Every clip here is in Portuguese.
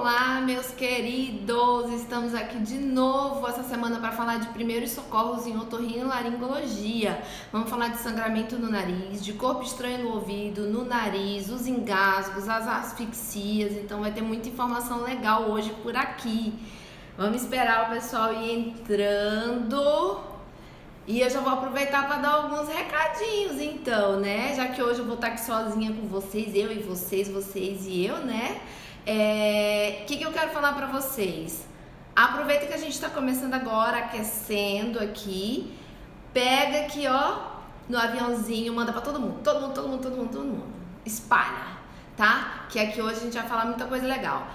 Olá, meus queridos! Estamos aqui de novo essa semana para falar de primeiros socorros em otorrinolaringologia. Vamos falar de sangramento no nariz, de corpo estranho no ouvido, no nariz, os engasgos, as asfixias. Então vai ter muita informação legal hoje por aqui. Vamos esperar o pessoal ir entrando. E eu já vou aproveitar para dar alguns recadinhos então, né? Já que hoje eu vou estar aqui sozinha com vocês, eu e vocês e eu, né? Que eu quero falar pra vocês? Aproveita que a gente tá começando agora, aquecendo aqui. Pega aqui, ó, no aviãozinho, manda pra todo mundo. Todo mundo. Espalha, tá? Que aqui hoje a gente vai falar muita coisa legal.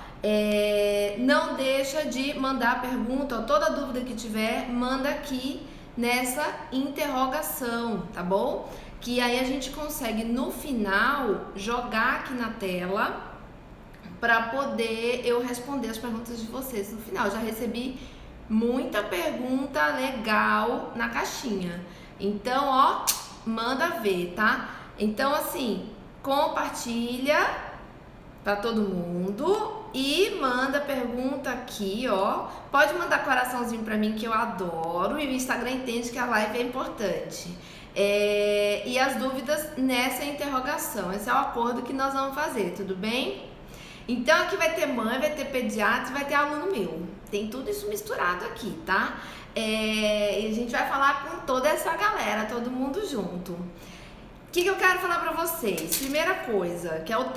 Não deixa de mandar pergunta, ó, toda dúvida que tiver, manda aqui nessa interrogação, tá bom? Que aí a gente consegue no final jogar aqui na tela para poder eu responder as perguntas de vocês no final. Já recebi muita pergunta legal na caixinha. Então, ó, manda ver, tá? Então, assim, compartilha para todo mundo e manda pergunta aqui, ó. Pode mandar coraçãozinho para mim que eu adoro e o Instagram entende que a live é importante. E as dúvidas nessa interrogação. Esse é o acordo que nós vamos fazer, tudo bem? Então aqui vai ter mãe, vai ter pediatra, vai ter aluno meu. Tem tudo isso misturado aqui, tá? E a gente vai falar com toda essa galera, todo mundo junto. O que eu quero falar pra vocês? Primeira coisa, que é o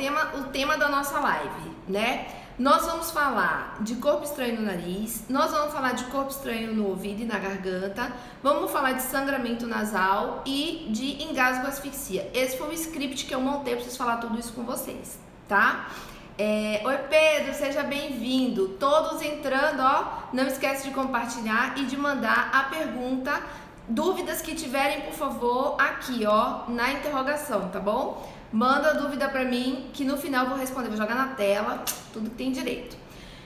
tema da nossa live, né? Nós vamos falar de corpo estranho no nariz, nós vamos falar de corpo estranho no ouvido e na garganta, vamos falar de sangramento nasal e de engasgo asfixia. Esse foi o script que eu montei pra vocês falar tudo isso com vocês, tá? Oi Pedro, seja bem-vindo. Todos entrando, ó, não esquece de compartilhar e de mandar a pergunta, dúvidas que tiverem, por favor, aqui, ó, na interrogação, tá bom? Manda a dúvida pra mim que no final eu vou responder, vou jogar na tela, tudo que tem direito.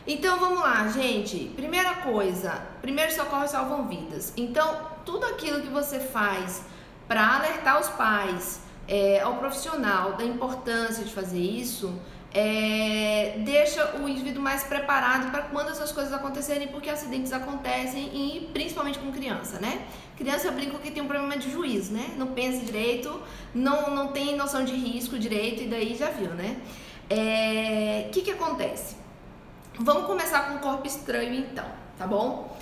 Então vamos lá, gente. Primeira coisa, primeiros socorros salvam vidas. Então, tudo aquilo que você faz para alertar os pais, ao profissional da importância de fazer isso, deixa o indivíduo mais preparado para quando essas coisas acontecerem, porque acidentes acontecem e principalmente com criança, né? Criança, eu brinco que tem um problema de juízo, né? Não pensa direito, não tem noção de risco direito e daí já viu, né? Que acontece? Vamos começar com o corpo estranho então, tá bom?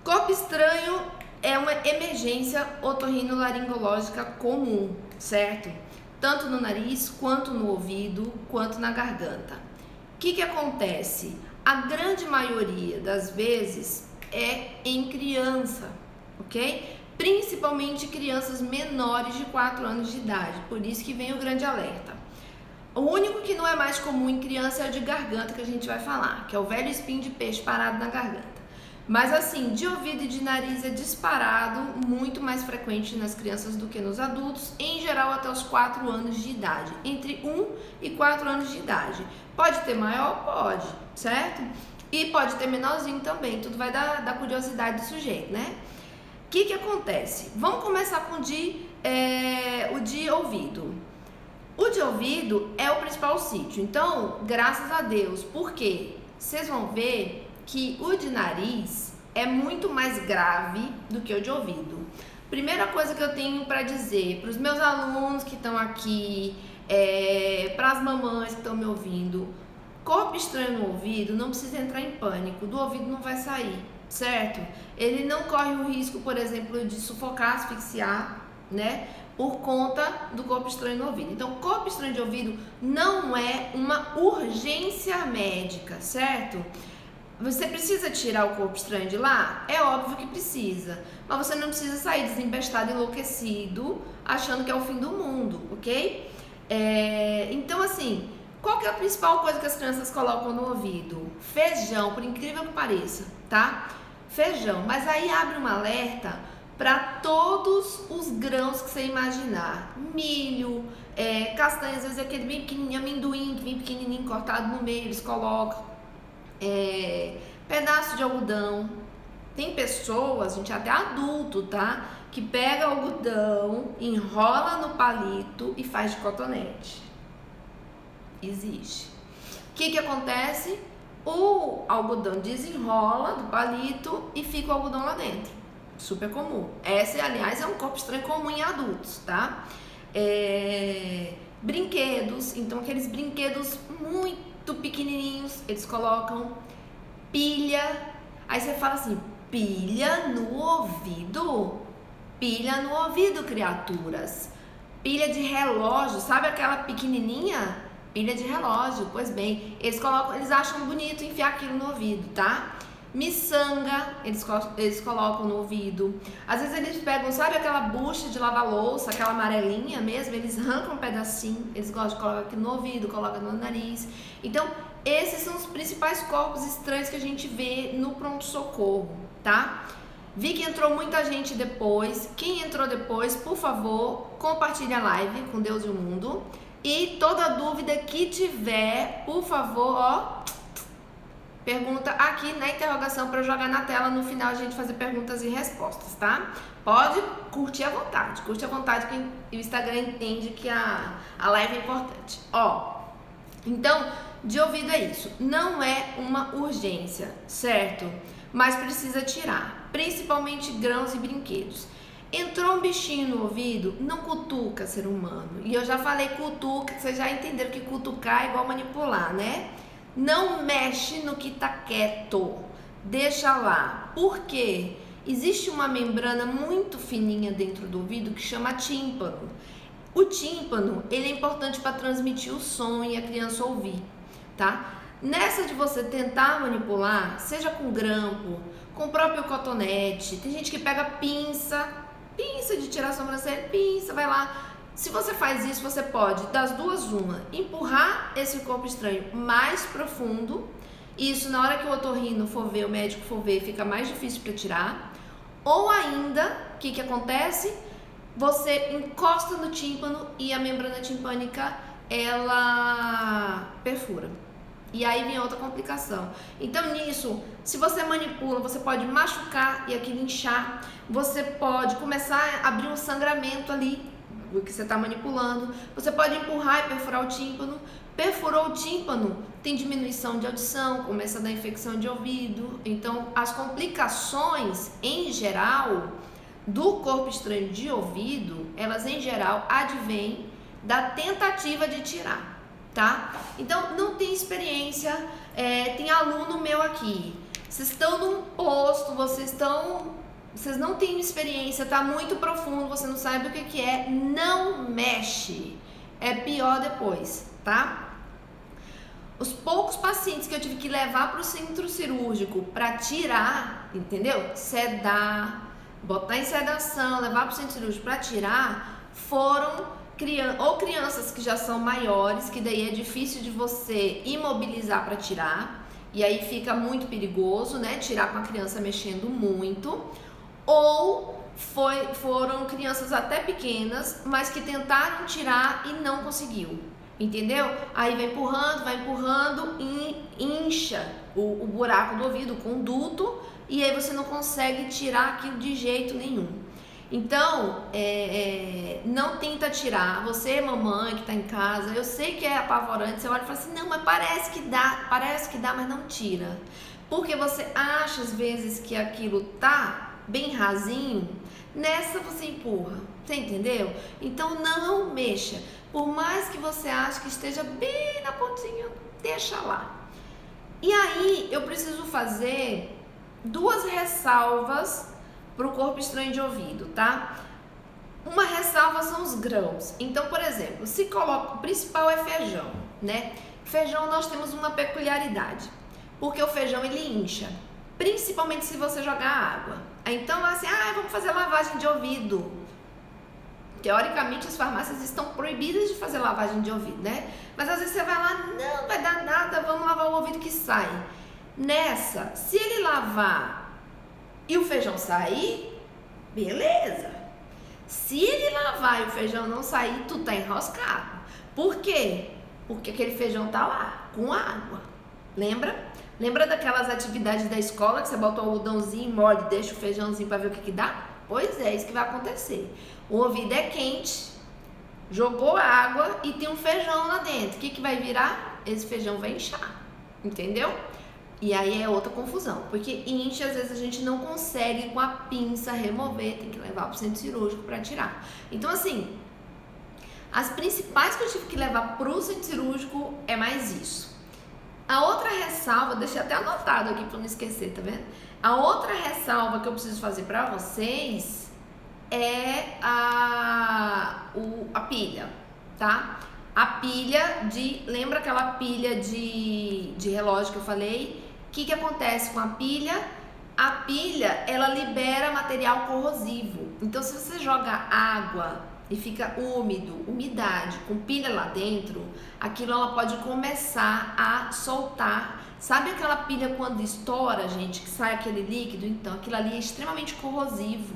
Corpo estranho é uma emergência otorrinolaringológica comum, certo? Tanto no nariz, quanto no ouvido, quanto na garganta. O que acontece? A grande maioria das vezes é em criança, ok? Principalmente crianças menores de 4 anos de idade, por isso que vem o grande alerta. O único que não é mais comum em criança é o de garganta que a gente vai falar, que é o velho espinho de peixe parado na garganta. Mas assim, de ouvido e de nariz é disparado, muito mais frequente nas crianças do que nos adultos, em geral até os 4 anos de idade, entre 1 e 4 anos de idade. Pode ter maior? Pode, certo? E pode ter menorzinho também, tudo vai da curiosidade do sujeito, né? O que acontece? Vamos começar com o de ouvido. O de ouvido é o principal sítio, então, graças a Deus, por quê? Vocês vão ver que o de nariz é muito mais grave do que o de ouvido. Primeira coisa que eu tenho para dizer para os meus alunos que estão aqui, para as mamães que estão me ouvindo, corpo estranho no ouvido, não precisa entrar em pânico, do ouvido não vai sair, certo? Ele não corre o risco, por exemplo, de sufocar, asfixiar, né? Por conta do corpo estranho no ouvido. Então, corpo estranho de ouvido não é uma urgência médica, certo? Você precisa tirar o corpo estranho de lá? É óbvio que precisa, mas você não precisa sair desembestado, enlouquecido, achando que é o fim do mundo, ok? Então, assim, qual que é a principal coisa que as crianças colocam no ouvido? Feijão, por incrível que pareça, tá? Feijão, mas aí abre um alerta para todos os grãos que você imaginar. Milho, castanha, às vezes aquele bem pequenininho, amendoim, bem pequenininho, cortado no meio, eles colocam. Pedaço de algodão. Tem pessoas, gente, até adulto, tá? Que pega algodão, enrola no palito e faz de cotonete. Existe. O que acontece? O algodão desenrola do palito e fica o algodão lá dentro. Super comum. Esse, aliás, é um corpo estranho comum em adultos, tá? Brinquedos, então aqueles brinquedos muito pequenininhos, eles colocam pilha. Aí você fala assim, pilha no ouvido? Pilha no ouvido, criaturas. Pilha de relógio, sabe aquela pequenininha? Pilha de relógio, pois bem, eles acham bonito enfiar aquilo no ouvido, tá? Miçanga, eles colocam no ouvido. Às vezes eles pegam, sabe aquela bucha de lavar louça, aquela amarelinha mesmo, eles arrancam um pedacinho, eles gostam de colocar aqui no ouvido, colocam no nariz. Então, esses são os principais corpos estranhos que a gente vê no pronto-socorro, tá? Vi que entrou muita gente depois. Quem entrou depois, por favor, compartilhe a live com Deus e o mundo. E toda dúvida que tiver, por favor, ó, pergunta aqui na interrogação para eu jogar na tela no final, a gente fazer perguntas e respostas, tá? Pode curtir à vontade, curte à vontade, que o Instagram entende que a live é importante. Ó, então, de ouvido é isso, não é uma urgência, certo? Mas precisa tirar, principalmente grãos e brinquedos. Entrou um bichinho no ouvido, não cutuca ser humano. E eu já falei cutuca, vocês já entenderam que cutucar é igual manipular, né? Não mexe no que tá quieto, deixa lá. Por quê? Existe uma membrana muito fininha dentro do ouvido que chama tímpano. O tímpano, ele é importante para transmitir o som e a criança ouvir, tá? Nessa de você tentar manipular, seja com grampo, com o próprio cotonete, tem gente que pega pinça de tirar a sobrancelha, pinça, vai lá. Se você faz isso, você pode, das duas uma, empurrar esse corpo estranho mais profundo. Isso, na hora que o otorrino for ver, o médico for ver, fica mais difícil para tirar. Ou ainda, o que acontece? Você encosta no tímpano e a membrana timpânica, ela perfura. E aí vem outra complicação. Então nisso, se você manipula, você pode machucar e aquilo inchar. Você pode começar a abrir um sangramento ali, o que você está manipulando. Você pode empurrar e perfurar o tímpano. Perfurou o tímpano, tem diminuição de audição, começa a dar infecção de ouvido. Então as complicações em geral do corpo estranho de ouvido, elas em geral advêm da tentativa de tirar, tá? Então não tem experiência, tem aluno meu aqui, vocês estão num posto, vocês não têm experiência, tá muito profundo, você não sabe o que é, não mexe, é pior depois, tá? Os poucos pacientes que eu tive que levar para o centro cirúrgico para tirar, entendeu? Sedar, botar em sedação, levar para o centro cirúrgico para tirar, foram crianças que já são maiores, que daí é difícil de você imobilizar para tirar, e aí fica muito perigoso, né? Tirar com a criança mexendo muito, ou foram crianças até pequenas, mas que tentaram tirar e não conseguiu, entendeu? Aí vai empurrando e incha o buraco do ouvido, o conduto, e aí você não consegue tirar aquilo de jeito nenhum. Então, não tenta tirar. Você, mamãe que tá em casa, eu sei que é apavorante, você olha e fala assim, não, mas parece que dá, mas não tira. Porque você acha às vezes que aquilo tá bem rasinho, nessa você empurra, você entendeu? Então não mexa, por mais que você ache que esteja bem na pontinha, deixa lá. E aí eu preciso fazer duas ressalvas para o corpo estranho de ouvido, tá? Uma ressalva são os grãos. Então, por exemplo, se coloca, o principal é feijão, né? Feijão nós temos uma peculiaridade, porque o feijão ele incha, principalmente se você jogar água. Então, assim, vamos fazer lavagem de ouvido. Teoricamente, as farmácias estão proibidas de fazer lavagem de ouvido, né? Mas às vezes você vai lá, não vai dar nada, vamos lavar o ouvido que sai. Nessa, se ele lavar e o feijão sair, beleza. Se ele lavar e o feijão não sair, tu tá enroscado. Por quê? Porque aquele feijão tá lá, com água. Lembra? Lembra daquelas atividades da escola que você bota o algodãozinho, molha e deixa o feijãozinho para ver o que dá? Pois é, isso que vai acontecer. O ouvido é quente, jogou água e tem um feijão lá dentro. O que vai virar? Esse feijão vai inchar, entendeu? E aí é outra confusão, porque incha, às vezes a gente não consegue com a pinça remover, tem que levar para o centro cirúrgico para tirar. Então, assim, as principais que eu tive que levar para o centro cirúrgico é mais isso. A outra ressalva, deixei até anotado aqui para não esquecer, tá vendo? A outra ressalva que eu preciso fazer para vocês é a pilha, tá? A pilha lembra aquela pilha de relógio que eu falei? O que acontece com a pilha? A pilha, ela libera material corrosivo. Então, se você joga água e fica úmido, umidade, com pilha lá dentro, aquilo ela pode começar a soltar. Sabe aquela pilha quando estoura, gente, que sai aquele líquido? Então, aquilo ali é extremamente corrosivo.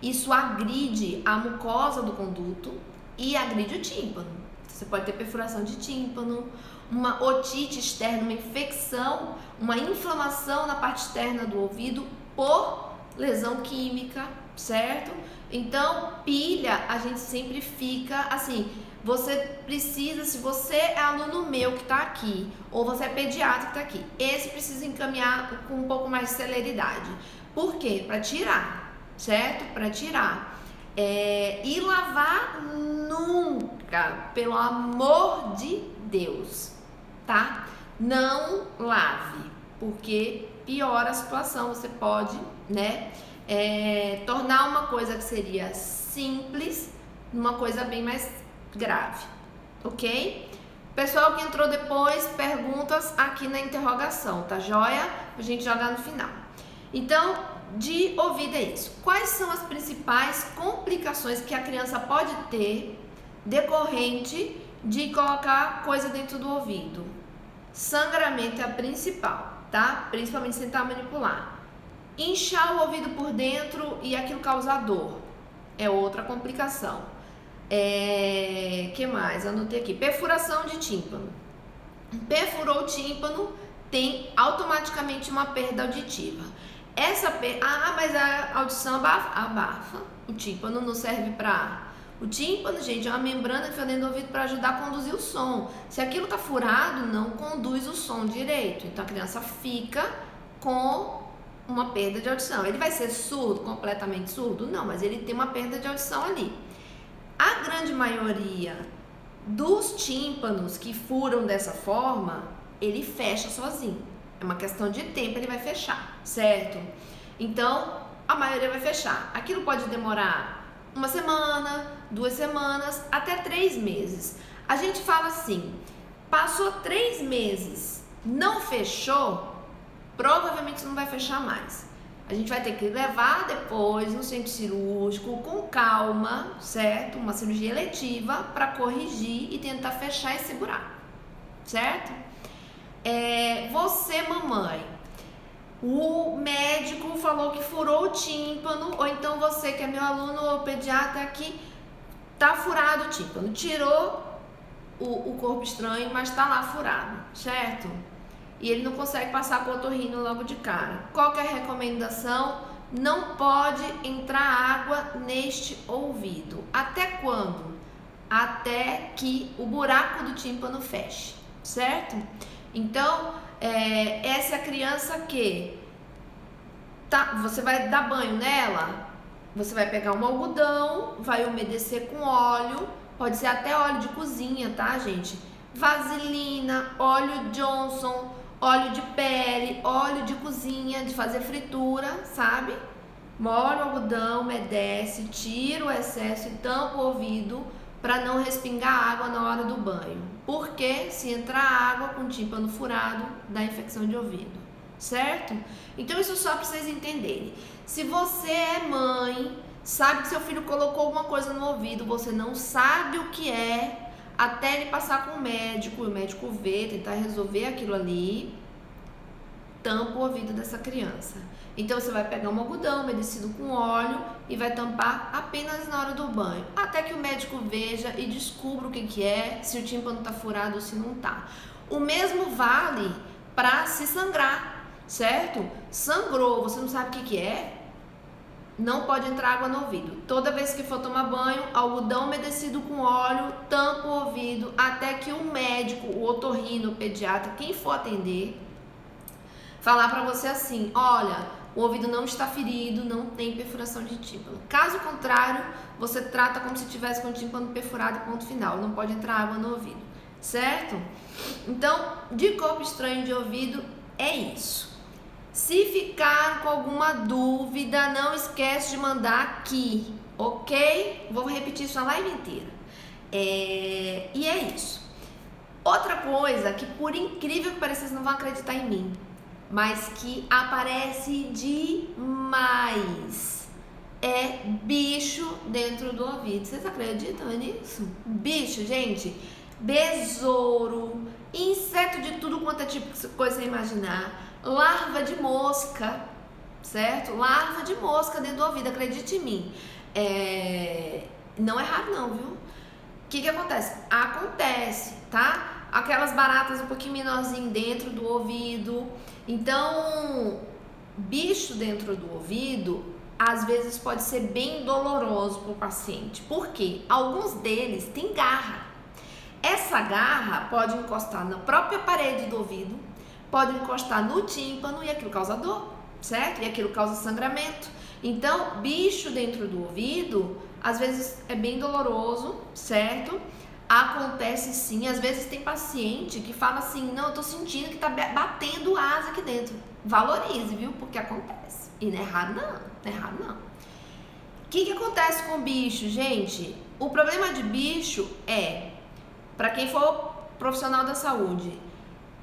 Isso agride a mucosa do conduto e agride o tímpano. Você pode ter perfuração de tímpano, uma otite externa, uma infecção, uma inflamação na parte externa do ouvido por lesão química, certo? Então, pilha, a gente sempre fica assim, você precisa, se você é aluno meu que tá aqui, ou você é pediatra que tá aqui, esse precisa encaminhar com um pouco mais de celeridade. Por quê? Para tirar, certo? Para tirar. E lavar nunca, pelo amor de Deus, tá? Não lave, porque piora a situação. Você pode, né, tornar uma coisa que seria simples numa coisa bem mais grave, ok? Pessoal que entrou depois, perguntas aqui na interrogação, tá joia? Pra gente jogar no final. Então, de ouvido é isso. Quais são as principais complicações que a criança pode ter decorrente de colocar coisa dentro do ouvido? Sangramento é a principal, tá? Principalmente se tentar manipular. Inchar o ouvido por dentro e aquilo causar dor é outra complicação. Que mais? Anotei aqui. Perfuração de tímpano. Perfurou o tímpano, tem automaticamente uma perda auditiva. Mas a audição abafa. O tímpano não serve para... O tímpano, gente, é uma membrana que fica dentro do ouvido para ajudar a conduzir o som. Se aquilo tá furado, não conduz o som direito. Então a criança fica com uma perda de audição. Ele vai ser surdo, completamente surdo? Não, mas ele tem uma perda de audição ali. A grande maioria dos tímpanos que furam dessa forma, ele fecha sozinho. É uma questão de tempo, ele vai fechar, certo? Então, a maioria vai fechar. Aquilo pode demorar 1 semana, 2 semanas, até 3 meses. A gente fala assim, passou 3 meses, não fechou, provavelmente não vai fechar mais. A gente vai ter que levar depois no centro cirúrgico com calma, certo? Uma cirurgia eletiva para corrigir e tentar fechar esse buraco, certo? Você, mamãe, o médico falou que furou o tímpano, ou então você que é meu aluno ou pediatra aqui, tá furado o tímpano, tirou o corpo estranho, mas tá lá furado, certo? E ele não consegue passar com o otorrino logo de cara. Qual que é a recomendação? Não pode entrar água neste ouvido. Até quando? Até que o buraco do tímpano feche, certo? Então, essa é a criança que você vai dar banho nela, você vai pegar um algodão, vai umedecer com óleo, pode ser até óleo de cozinha, tá, gente? Vaselina, óleo Johnson, óleo de pele, óleo de cozinha, de fazer fritura, sabe? Molha o algodão, umedece, tira o excesso e tampa o ouvido para não respingar água na hora do banho. Porque se entrar água com tímpano furado, dá infecção de ouvido, certo? Então isso só para vocês entenderem. Se você é mãe, sabe que seu filho colocou alguma coisa no ouvido, você não sabe o que é, até ele passar com o médico ver, tentar resolver aquilo ali, tampa o ouvido dessa criança. Então você vai pegar um algodão umedecido com óleo e vai tampar apenas na hora do banho, até que o médico veja e descubra o que é, se o tímpano tá furado ou se não tá. O mesmo vale para se sangrar, certo? Sangrou, você não sabe o que é, não pode entrar água no ouvido. Toda vez que for tomar banho, algodão umedecido com óleo, tampa o ouvido até que o médico, o otorrino, o pediatra, quem for atender, falar para você assim, olha, o ouvido não está ferido, não tem perfuração de tímpano. Caso contrário, você trata como se tivesse com o tímpano perfurado, ponto final, não pode entrar água no ouvido, certo? Então, de corpo estranho de ouvido é isso. Se ficar com alguma dúvida, não esquece de mandar aqui, ok? Vou repetir isso a live inteira. E é isso. Outra coisa que, por incrível que pareça, vocês não vão acreditar em mim, mas que aparece demais, é bicho dentro do ouvido. Vocês acreditam nisso? Bicho, gente, besouro, inseto de tudo quanto é tipo de coisa você imaginar, larva de mosca, certo? Larva de mosca dentro do ouvido, acredite em mim. Não é raro não, viu? O que acontece? Acontece, tá? Aquelas baratas um pouquinho menorzinho dentro do ouvido. Então, bicho dentro do ouvido, às vezes pode ser bem doloroso para o paciente. Por quê? Alguns deles têm garra. Essa garra pode encostar na própria parede do ouvido, pode encostar no tímpano e aquilo causa dor, certo? E aquilo causa sangramento. Então, bicho dentro do ouvido, às vezes é bem doloroso, certo? Acontece sim, às vezes tem paciente que fala assim, não, eu tô sentindo que tá batendo asa aqui dentro. Valorize, viu? Porque acontece. E não é raro não, não é raro não. O que acontece com o bicho, gente? O problema de bicho é, para quem for profissional da saúde,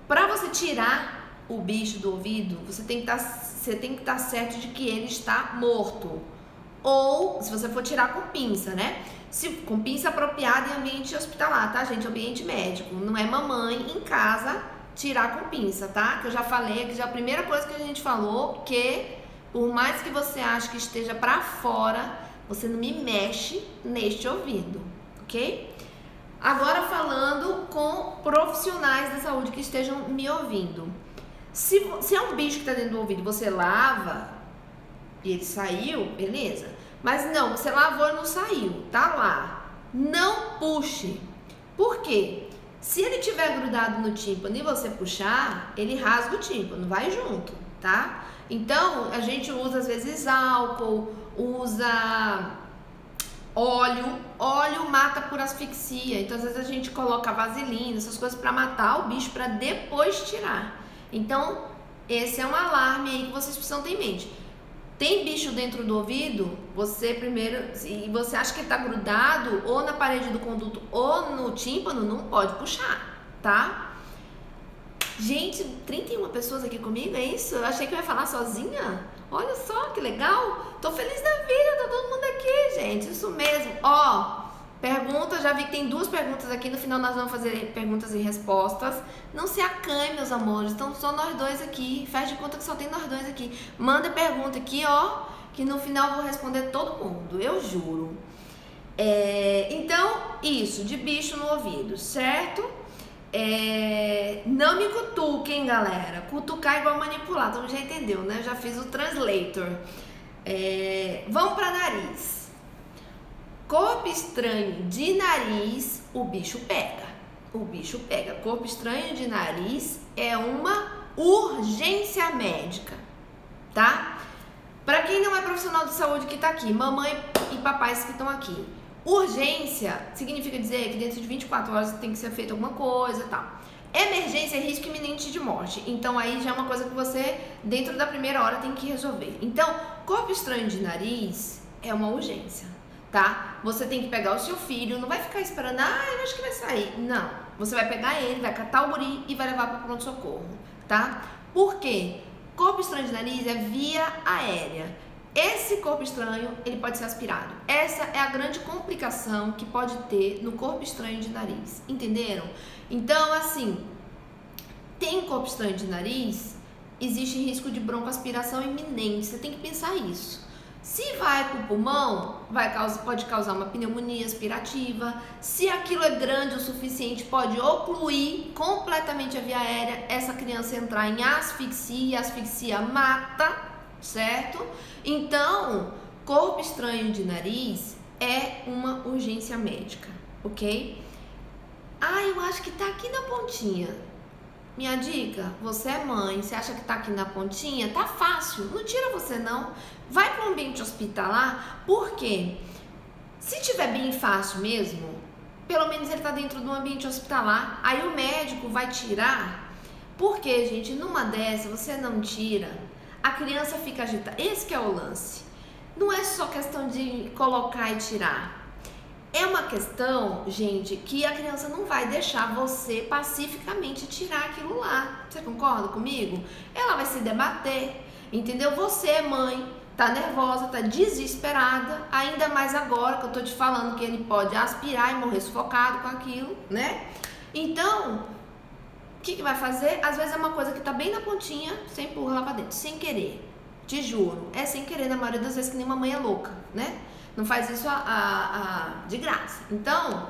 para você tirar o bicho do ouvido, você tem que estar certo de que ele está morto. Ou, se você for tirar com pinça, né? Com pinça apropriada em ambiente hospitalar, tá, gente? Ambiente médico. Não é mamãe em casa tirar com pinça, tá? Que eu já falei aqui, já a primeira coisa que a gente falou, que por mais que você ache que esteja pra fora, você não me mexe neste ouvido, ok? Agora falando com profissionais da saúde que estejam me ouvindo. Se é um bicho que tá dentro do ouvido, você lava e ele saiu, beleza. Mas não, você lavou e não saiu, tá lá. Não puxe. Por quê? Se ele tiver grudado no tímpano e você puxar, ele rasga o tímpano, vai junto, tá? Então, a gente usa às vezes álcool, usa óleo mata por asfixia. Então, às vezes a gente coloca vaselina, essas coisas para matar o bicho para depois tirar. Então, esse é um alarme aí que vocês precisam ter em mente. Tem bicho dentro do ouvido, você primeiro, se você acha que ele tá grudado ou na parede do conduto ou no tímpano, não pode puxar, tá? Gente, 31 pessoas aqui comigo, é isso? Eu achei que eu ia falar sozinha. Olha só, que legal. Tô feliz da vida, tá todo mundo aqui, gente. Isso mesmo. Ó, pergunta, já vi que tem 2 perguntas aqui. No final nós vamos fazer perguntas e respostas. Não se acanhe, meus amores. Estão só nós 2 aqui. Faz de conta que só tem nós 2 aqui. Manda pergunta aqui, ó, que no final eu vou responder todo mundo. Eu juro. Então, isso, de bicho no ouvido, certo? Não me cutuquem, galera. Cutucar é igual manipular, todo mundo já entendeu, né? Eu já fiz o translator. Vamos para nariz. Corpo estranho de nariz, o bicho pega. O bicho pega. Corpo estranho de nariz é uma urgência médica, tá? Para quem não é profissional de saúde que tá aqui, mamãe e papais que estão aqui, urgência significa dizer que dentro de 24 horas tem que ser feita alguma coisa e tal. Emergência é risco iminente de morte. Então aí já é uma coisa que você, dentro da primeira hora, tem que resolver. Então, corpo estranho de nariz é uma urgência, tá? Você tem que pegar o seu filho, não vai ficar esperando, eu acho que vai sair. Não, você vai pegar ele, vai catar o guri e vai levar para o pronto-socorro, tá? Por quê? Corpo estranho de nariz é via aérea. Esse corpo estranho, ele pode ser aspirado. Essa é a grande complicação que pode ter no corpo estranho de nariz. Entenderam? Então, assim, tem corpo estranho de nariz, existe risco de broncoaspiração iminente. Você tem que pensar isso. Se vai para o pulmão, pode causar uma pneumonia aspirativa. Se aquilo é grande o suficiente, pode ocluir completamente a via aérea, essa criança entrar em asfixia, e a asfixia mata, certo? Então, corpo estranho de nariz é uma urgência médica, ok? Eu acho que tá aqui na pontinha. Minha dica, você é mãe, você acha que tá aqui na pontinha, tá fácil, não tira você não. Vai para o ambiente hospitalar, por quê? Se tiver bem fácil mesmo, pelo menos ele tá dentro do ambiente hospitalar, aí o médico vai tirar, porque, gente, numa dessa você não tira, a criança fica agitada, esse que é o lance. Não é só questão de colocar e tirar. É uma questão, gente, que a criança não vai deixar você pacificamente tirar aquilo lá. Você concorda comigo? Ela vai se debater, entendeu? Você é mãe, tá nervosa, tá desesperada, ainda mais agora que eu tô te falando que ele pode aspirar e morrer sufocado com aquilo, né? Então, o que vai fazer? Às vezes é uma coisa que tá bem na pontinha, você empurra lá pra dentro, sem querer. Te juro, é sem querer na maioria das vezes, que nem uma mãe é louca, né? Não faz isso de graça. Então,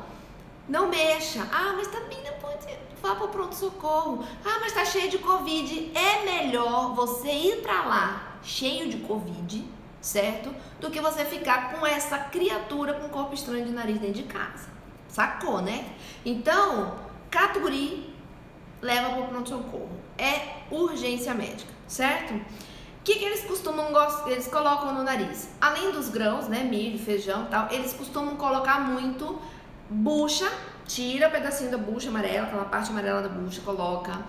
não mexa. Ah, mas tá bem na pontinha. Vá pro pronto-socorro. Ah, mas tá cheio de Covid. É melhor você ir pra lá cheio de Covid, certo? Do que você ficar com essa criatura com corpo estranho de nariz dentro de casa. Sacou, né? Então, caturi, leva pro pronto-socorro. É urgência médica, certo? O que eles costumam eles colocam no nariz? Além dos grãos, né, milho, feijão e tal, eles costumam colocar muito bucha, tira o pedacinho da bucha amarela, aquela parte amarela da bucha, coloca.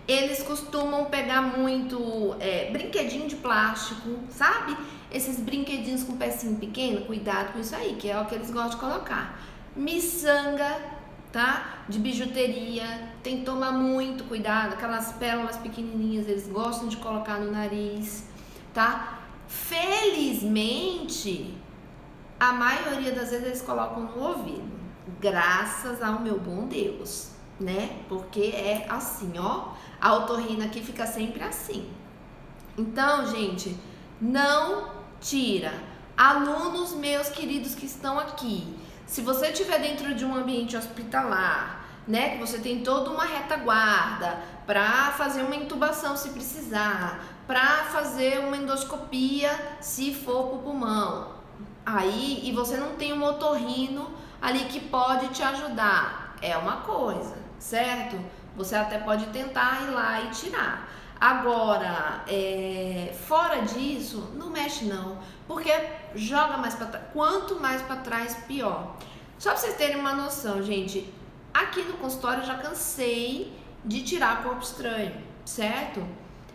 Eles costumam pegar muito brinquedinho de plástico, sabe? Esses brinquedinhos com pecinho pequeno, cuidado com isso aí, que é o que eles gostam de colocar. Miçanga, tá? De bijuteria, tem que tomar muito cuidado, aquelas pérolas pequenininhas eles gostam de colocar no nariz, tá? Felizmente, a maioria das vezes eles colocam no ouvido, graças ao meu bom Deus, né? Porque é assim, ó, a otorrina aqui fica sempre assim. Então, gente, não tira. Alunos meus queridos que estão aqui, se você estiver dentro de um ambiente hospitalar, né, que você tem toda uma retaguarda para fazer uma intubação se precisar, para fazer uma endoscopia se for pro pulmão, aí, e você não tem um otorrino ali que pode te ajudar, é uma coisa, certo? Você até pode tentar ir lá e tirar. Agora, fora disso, não mexe não, porque joga mais para trás. Quanto mais para trás, pior. Só para vocês terem uma noção, gente, aqui no consultório eu já cansei de tirar corpo estranho, certo?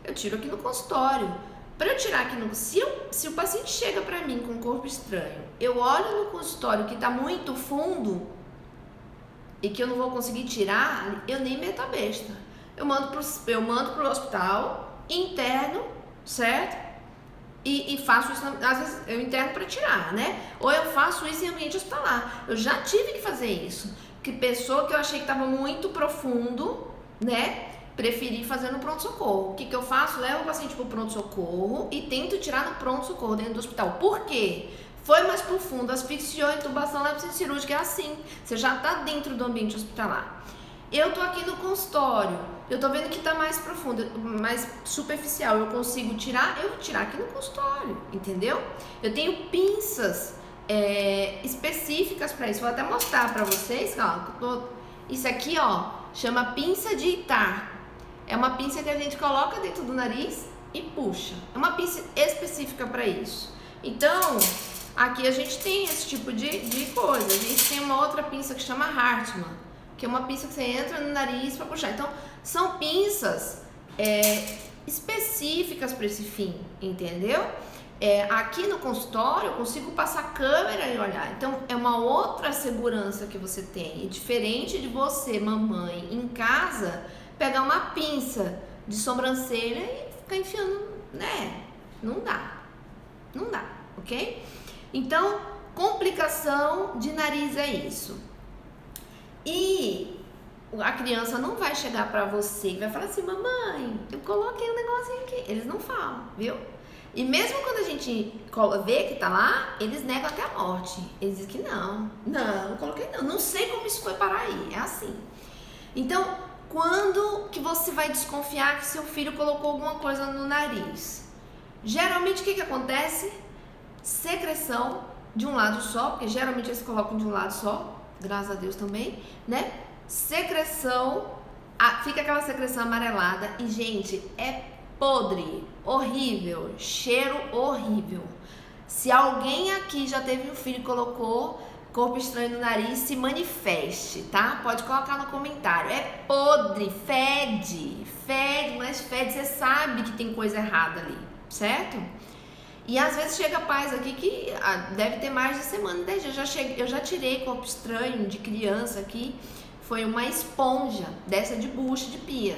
Eu tiro aqui no consultório. Para eu tirar aqui no... Se o paciente chega para mim com corpo estranho, eu olho no consultório que tá muito fundo e que eu não vou conseguir tirar, eu nem meto a besta. Eu mando pro hospital interno, certo? E faço isso, às vezes eu interno para tirar, né? Ou eu faço isso em ambiente hospitalar. Eu já tive que fazer isso. Que pessoa que eu achei que estava muito profundo, né? Preferi fazer no pronto-socorro. O que eu faço? Levo o paciente pro pronto-socorro e tento tirar no pronto-socorro dentro do hospital. Por quê? Foi mais profundo, asfixiou, intubação, leva centro cirúrgica, é assim. Você já tá dentro do ambiente hospitalar. Eu tô aqui no consultório, eu tô vendo que tá mais profundo, mais superficial, eu consigo tirar, eu vou tirar aqui no consultório, entendeu? Eu tenho pinças específicas para isso, vou até mostrar para vocês, ó. Isso aqui, ó, chama pinça de Ittar. É uma pinça que a gente coloca dentro do nariz e puxa. É uma pinça específica para isso. Então, aqui a gente tem esse tipo de coisa. A gente tem uma outra pinça que chama Hartmann, que é uma pinça que você entra no nariz para puxar. Então, são pinças específicas para esse fim, entendeu? Aqui no consultório eu consigo passar a câmera e olhar. Então, é uma outra segurança que você tem. E diferente de você, mamãe, em casa, pegar uma pinça de sobrancelha e ficar enfiando, né? Não dá. Não dá, ok? Então, complicação de nariz é isso. E a criança não vai chegar pra você e vai falar assim, mamãe, eu coloquei um negocinho aqui. Eles não falam, viu? E mesmo quando a gente vê que tá lá, eles negam até a morte. Eles dizem que não coloquei não sei como isso foi parar aí, é assim. Então, quando que você vai desconfiar que seu filho colocou alguma coisa no nariz? Geralmente o que acontece? Secreção de um lado só, porque geralmente eles colocam de um lado só, graças a Deus também, né? Secreção Fica aquela secreção amarelada e, gente, é podre, horrível, cheiro horrível. Se alguém aqui já teve um filho e colocou corpo estranho no nariz, se manifeste, tá? Pode colocar no comentário. É podre, fede, mas fede, você sabe que tem coisa errada ali, certo? E às vezes chega pais aqui que deve ter mais de semana, 10 dias. Eu já tirei corpo estranho de criança aqui, foi uma esponja dessa de bucha de pia,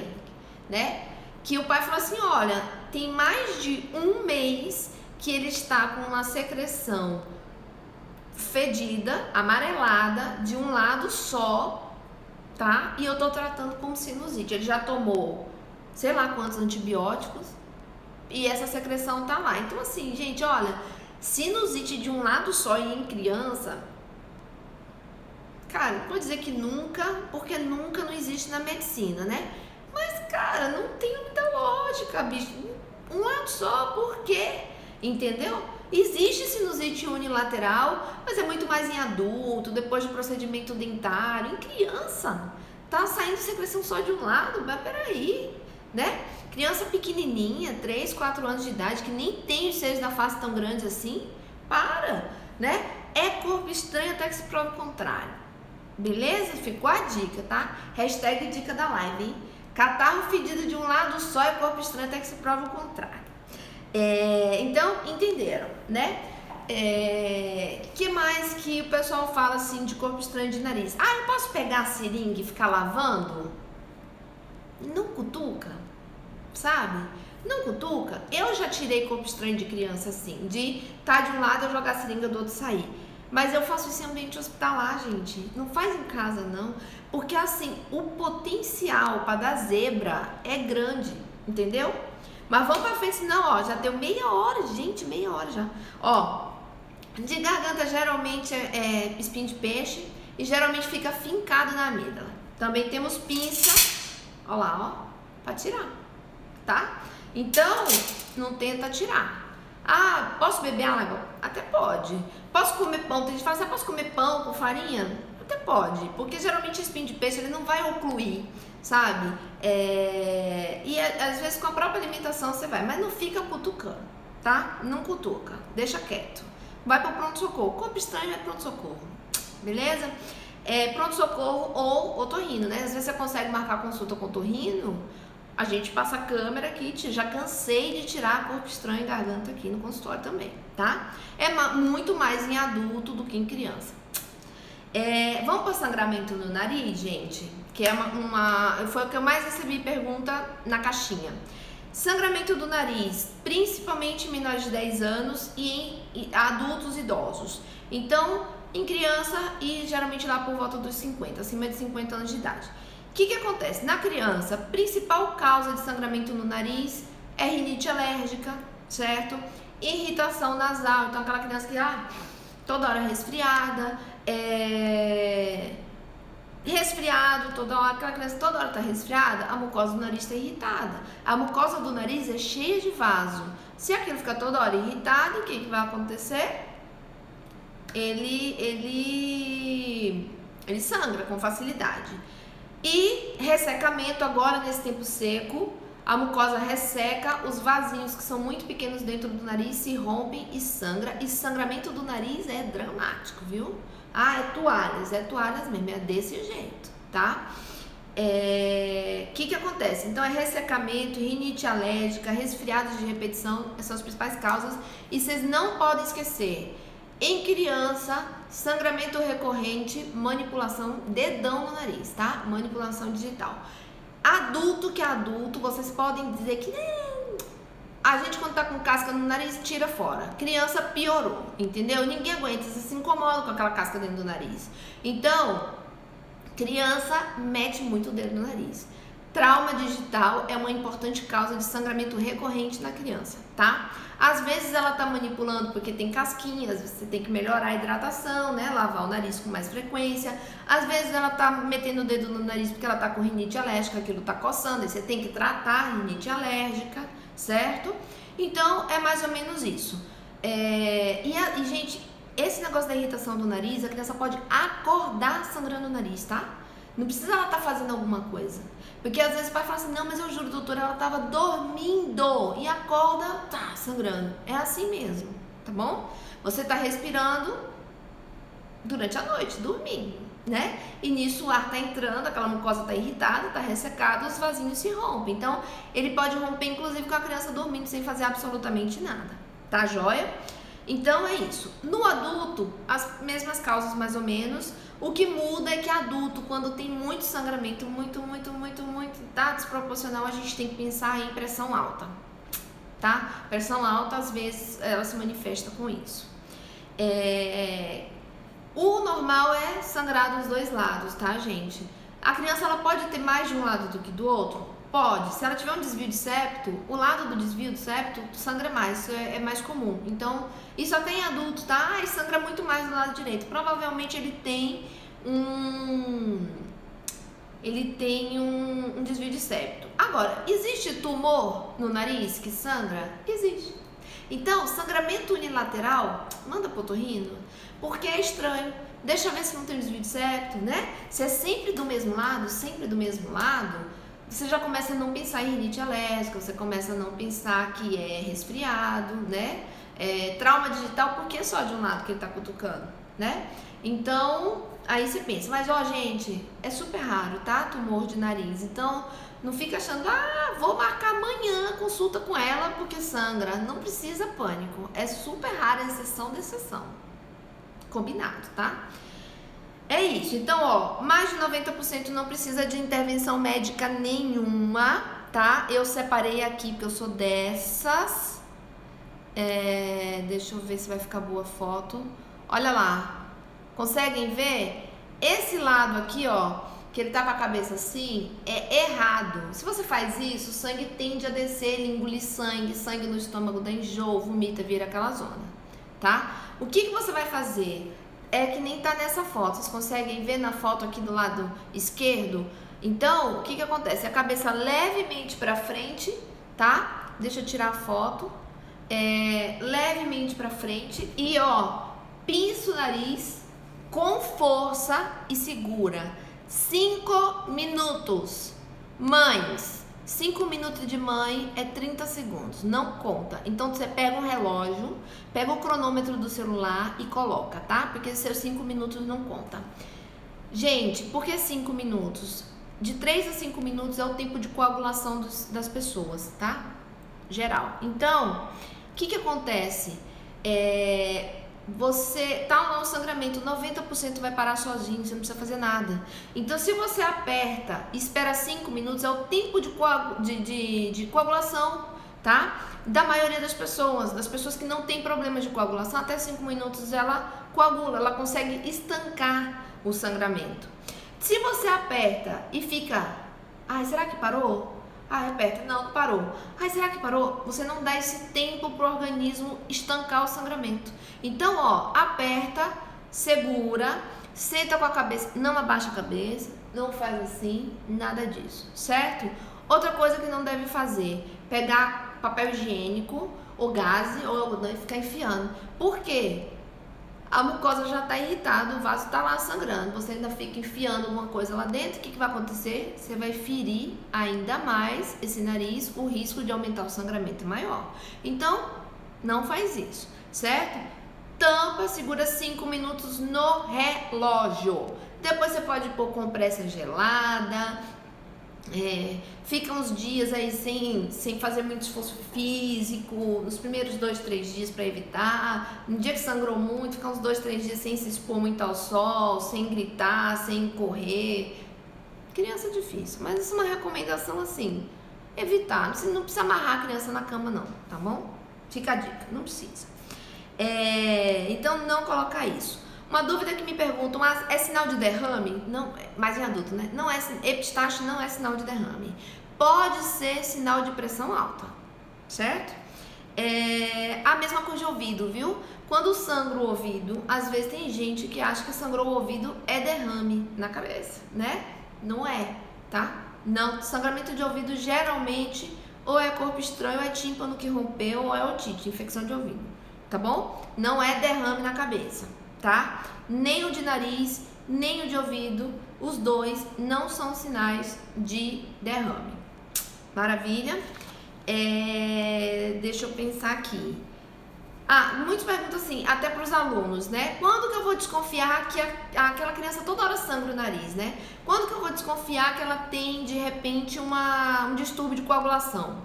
né? Que o pai falou assim, olha, tem mais de um mês que ele está com uma secreção fedida, amarelada, de um lado só, tá? E eu tô tratando como sinusite. Ele já tomou sei lá quantos antibióticos e essa secreção tá lá. Então assim, gente, olha, sinusite de um lado só e em criança, cara, não vou dizer que nunca, porque nunca não existe na medicina, né? Mas, cara, não tem muita lógica, bicho. Um lado só, por quê? Entendeu? Existe sinusite unilateral, mas é muito mais em adulto, depois do procedimento dentário. Em criança, tá saindo secreção só de um lado, mas peraí, né? Criança pequenininha, 3, 4 anos de idade, que nem tem os seios da face tão grandes assim, né? É corpo estranho até que se prove o contrário. Beleza? Ficou a dica, tá? Hashtag dica da live, hein? Catarro fedido de um lado só é corpo estranho até que se prove o contrário. Então, entenderam, né? Que mais que o pessoal fala assim de corpo estranho de nariz? Eu posso pegar a seringa e ficar lavando? Não cutuca, sabe? Não cutuca. Eu já tirei corpo estranho de criança assim, de tá de um lado eu jogar a seringa do outro sair. Mas eu faço isso em ambiente hospitalar, gente. Não faz em casa, não. Porque assim, o potencial para dar zebra é grande, entendeu? Mas vamos pra frente, senão, ó, já deu meia hora, gente, meia hora já. Ó, de garganta geralmente é espinho de peixe e geralmente fica fincado na amígdala. Também temos pinça, ó lá, ó, pra tirar, tá? Então, não tenta tirar. Posso beber água? Até pode. Posso comer pão? Tem gente que fala assim, posso comer pão com farinha? Até pode, porque geralmente espinho de peixe ele não vai ocluir, sabe? E às vezes com a própria alimentação você vai, mas não fica cutucando, tá? Não cutuca, deixa quieto. Vai pro pronto-socorro. Corpo estranho é pronto-socorro, beleza? Pronto-socorro ou otorrino, né? Às vezes você consegue marcar consulta com otorrino, a gente passa a câmera aqui, já cansei de tirar corpo estranho e garganta aqui no consultório também, tá? É muito mais em adulto do que em criança. Vamos para sangramento no nariz, gente? Que foi o que eu mais recebi pergunta na caixinha. Sangramento do nariz, principalmente em menores de 10 anos e em adultos idosos. Então, em criança e geralmente lá por volta dos 50, acima de 50 anos de idade. O que acontece? Na criança, a principal causa de sangramento no nariz é rinite alérgica, certo? Irritação nasal, então aquela criança que toda hora resfriada, resfriado, toda hora, aquela criança toda hora tá resfriada, a mucosa do nariz está irritada. A mucosa do nariz é cheia de vaso. Se aquilo ficar toda hora irritado, o que vai acontecer? Ele sangra com facilidade. E ressecamento agora nesse tempo seco, a mucosa resseca, os vasinhos que são muito pequenos dentro do nariz se rompem e sangra. E sangramento do nariz é dramático, viu? É toalhas mesmo, é desse jeito, tá? Que acontece? Então é ressecamento, rinite alérgica, resfriados de repetição, essas são as principais causas. E vocês não podem esquecer, em criança, sangramento recorrente, manipulação, dedão no nariz, tá? Manipulação digital. Adulto, vocês podem dizer que a gente quando tá com casca no nariz, tira fora. Criança piorou, entendeu? Ninguém aguenta, você se incomoda com aquela casca dentro do nariz. Então, criança mete muito o dedo no nariz. Trauma digital é uma importante causa de sangramento recorrente na criança, tá? Às vezes ela tá manipulando porque tem casquinhas, você tem que melhorar a hidratação, né? Lavar o nariz com mais frequência. Às vezes ela tá metendo o dedo no nariz porque ela tá com rinite alérgica, aquilo tá coçando, aí você tem que tratar a rinite alérgica, certo? Então é mais ou menos isso. Gente, esse negócio da irritação do nariz, a criança pode acordar sangrando o nariz, tá? Não precisa ela estar fazendo alguma coisa. Porque às vezes o pai fala assim, não, mas eu juro, doutora, ela estava dormindo e acorda, tá sangrando. É assim mesmo, tá bom? Você está respirando durante a noite, dormindo, né? E nisso o ar tá entrando, aquela mucosa tá irritada, tá ressecada, os vasinhos se rompem. Então, ele pode romper inclusive com a criança dormindo sem fazer absolutamente nada, tá joia? Então é isso. No adulto, as mesmas causas mais ou menos. O que muda é que adulto, quando tem muito sangramento, muito, tá desproporcional, a gente tem que pensar em pressão alta, tá? Pressão alta, às vezes, ela se manifesta com isso. O normal é sangrar dos dois lados, tá, gente? A criança, ela pode ter mais de um lado do que do outro? Pode. Se ela tiver um desvio de septo, o lado do desvio do septo sangra mais, isso é mais comum. Então, isso até em adulto, tá? Ah, sangra muito mais do lado direito. Provavelmente ele tem um desvio de septo. Agora, existe tumor no nariz que sangra? Existe. Então, sangramento unilateral, manda pro otorrino, porque é estranho. Deixa eu ver se não tem desvio de septo, né? Se é sempre do mesmo lado, você já começa a não pensar em rinite alérgica, você começa a não pensar que é resfriado, né? Trauma digital, porque é só de um lado que ele tá cutucando, né? Então, aí você pensa, mas ó, gente, é super raro, tá? Tumor de nariz. Então, não fica achando, vou marcar amanhã consulta com ela porque sangra. Não precisa pânico. É super rara, exceção de exceção. Combinado, tá? É isso. Então, ó, mais de 90% não precisa de intervenção médica nenhuma, tá? Eu separei aqui porque eu sou dessas. Deixa eu ver se vai ficar boa a foto. Olha lá. Conseguem ver? Esse lado aqui, ó, que ele tá com a cabeça assim, é errado. Se você faz isso, o sangue tende a descer, ele engolir sangue no estômago dá enjoo, vomita, vira aquela zona, tá? O que você vai fazer? É que nem tá nessa foto. Vocês conseguem ver na foto aqui do lado esquerdo? Então, o que acontece? A cabeça levemente pra frente, tá? Deixa eu tirar a foto. Levemente pra frente e, ó, pinça o nariz com força e segura. 5 minutos. Mães, 5 minutos de mãe é 30 segundos, não conta. Então você pega um relógio, pega o cronômetro do celular e coloca, tá? Porque seus 5 minutos não conta. Gente, por que 5 minutos? De 3 a 5 minutos é o tempo de coagulação das pessoas, tá? Geral. Então, o que acontece? Você tá lá no sangramento, 90% vai parar sozinho, você não precisa fazer nada. Então, se você aperta e espera 5 minutos, é o tempo de coagulação, tá? Da maioria das pessoas que não tem problemas de coagulação, até 5 minutos ela coagula, ela consegue estancar o sangramento. Se você aperta e fica, será que parou? Aperta, não parou. Será que parou? Você não dá esse tempo pro organismo estancar o sangramento. Então, ó, aperta, segura, senta com a cabeça, não abaixa a cabeça, não faz assim, nada disso, certo? Outra coisa que não deve fazer, pegar papel higiênico, ou gaze, ou algodão e ficar enfiando. Por quê? A mucosa já está irritada, o vaso está lá sangrando, você ainda fica enfiando alguma coisa lá dentro, o que vai acontecer? Você vai ferir ainda mais esse nariz, o risco de aumentar o sangramento é maior. Então, não faz isso, certo? Tampa, segura 5 minutos no relógio. Depois você pode pôr compressa gelada, fica uns dias aí sem fazer muito esforço físico, nos primeiros 2, 3 dias para evitar. No dia que sangrou muito, fica uns 2, 3 dias sem se expor muito ao sol, sem gritar, sem correr. Criança é difícil, mas isso é uma recomendação assim, evitar. Não precisa amarrar a criança na cama não, tá bom? Fica a dica, não precisa. Então não colocar isso. Uma dúvida que me perguntam, é sinal de derrame? Não, mas em adulto, né? Não é, epistaxe não é sinal de derrame. Pode ser sinal de pressão alta, certo? A mesma coisa de ouvido, viu? Quando sangra o ouvido, às vezes tem gente que acha que sangrou o ouvido é derrame na cabeça, né? Não é, tá? Não, sangramento de ouvido geralmente ou é corpo estranho, ou é tímpano que rompeu, ou é otite, infecção de ouvido, tá bom? Não é derrame na cabeça, tá? Nem o de nariz, nem o de ouvido os dois não são sinais de derrame. Maravilha? Deixa eu pensar aqui. Muitos perguntam assim, até para os alunos, né? Quando que eu vou desconfiar que aquela criança toda hora sangra o nariz, né? Quando que eu vou desconfiar que ela tem, de repente, um distúrbio de coagulação,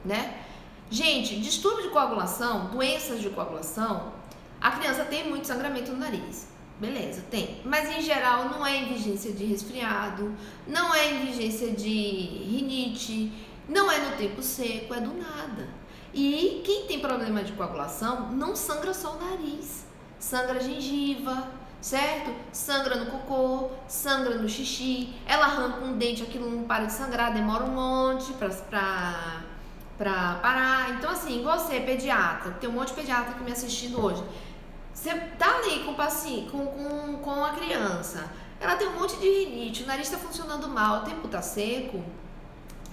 né? Gente, distúrbio de coagulação, doenças de coagulação, a criança tem muito sangramento no nariz. Beleza, tem. Mas, em geral, não é em vigência de resfriado, não é em vigência de rinite, não é no tempo seco, é do nada. E quem tem problema de coagulação não sangra só o nariz, sangra a gengiva, certo? Sangra no cocô, sangra no xixi, ela arranca um dente, aquilo não para de sangrar, demora um monte pra parar. Então, assim, você, pediatra, tem um monte de pediatra aqui me assistindo hoje, você tá ali com o paciente, com a criança, ela tem um monte de rinite, o nariz tá funcionando mal, o tempo tá seco,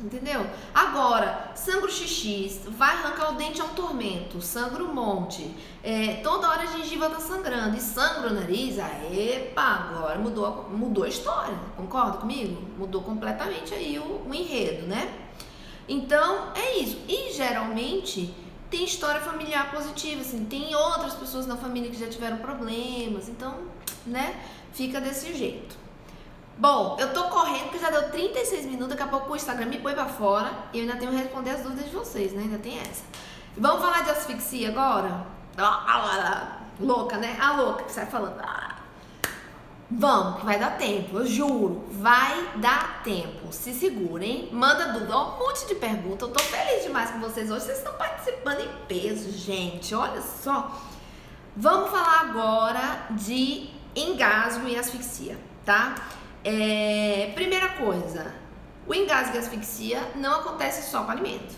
entendeu? Agora, sangra o xixi, vai arrancar o dente, é um tormento, sangra um monte, toda hora a gengiva tá sangrando e sangra o nariz, agora mudou a história, concorda comigo? Mudou completamente aí o enredo, né? Então, é isso. E geralmente tem história familiar positiva, assim, tem outras pessoas na família que já tiveram problemas, então, né, fica desse jeito. Bom, eu tô correndo porque já deu 36 minutos, daqui a pouco o Instagram me põe pra fora e eu ainda tenho que responder as dúvidas de vocês, né? Ainda tem essa. Vamos falar de asfixia agora? Louca, né? A louca que sai falando. Vamos, que vai dar tempo, eu juro. Vai dar tempo. Se segurem, manda dúvida. Ó, um monte de perguntas. Eu tô feliz demais com vocês hoje. Vocês estão participando em peso, gente. Olha só. Vamos falar agora de engasgo e asfixia, tá? Primeira coisa, o engasgo e asfixia não acontece só com alimento,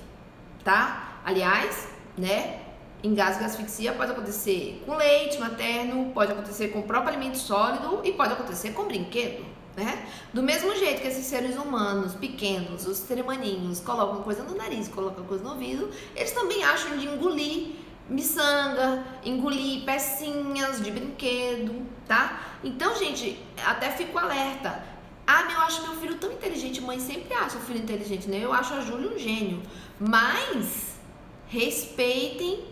tá? Aliás, né, engasgo e asfixia pode acontecer com leite materno, pode acontecer com o próprio alimento sólido e pode acontecer com brinquedo, né? Do mesmo jeito que esses seres humanos pequenos, os ser humaninhos, colocam coisa no nariz, colocam coisa no ouvido, eles também acham de engolir miçanga, engolir pecinhas de brinquedo, tá? Então, gente, até fico alerta. Eu acho meu filho tão inteligente. Mãe sempre acha o filho inteligente, né? Eu acho a Júlia um gênio. Mas respeitem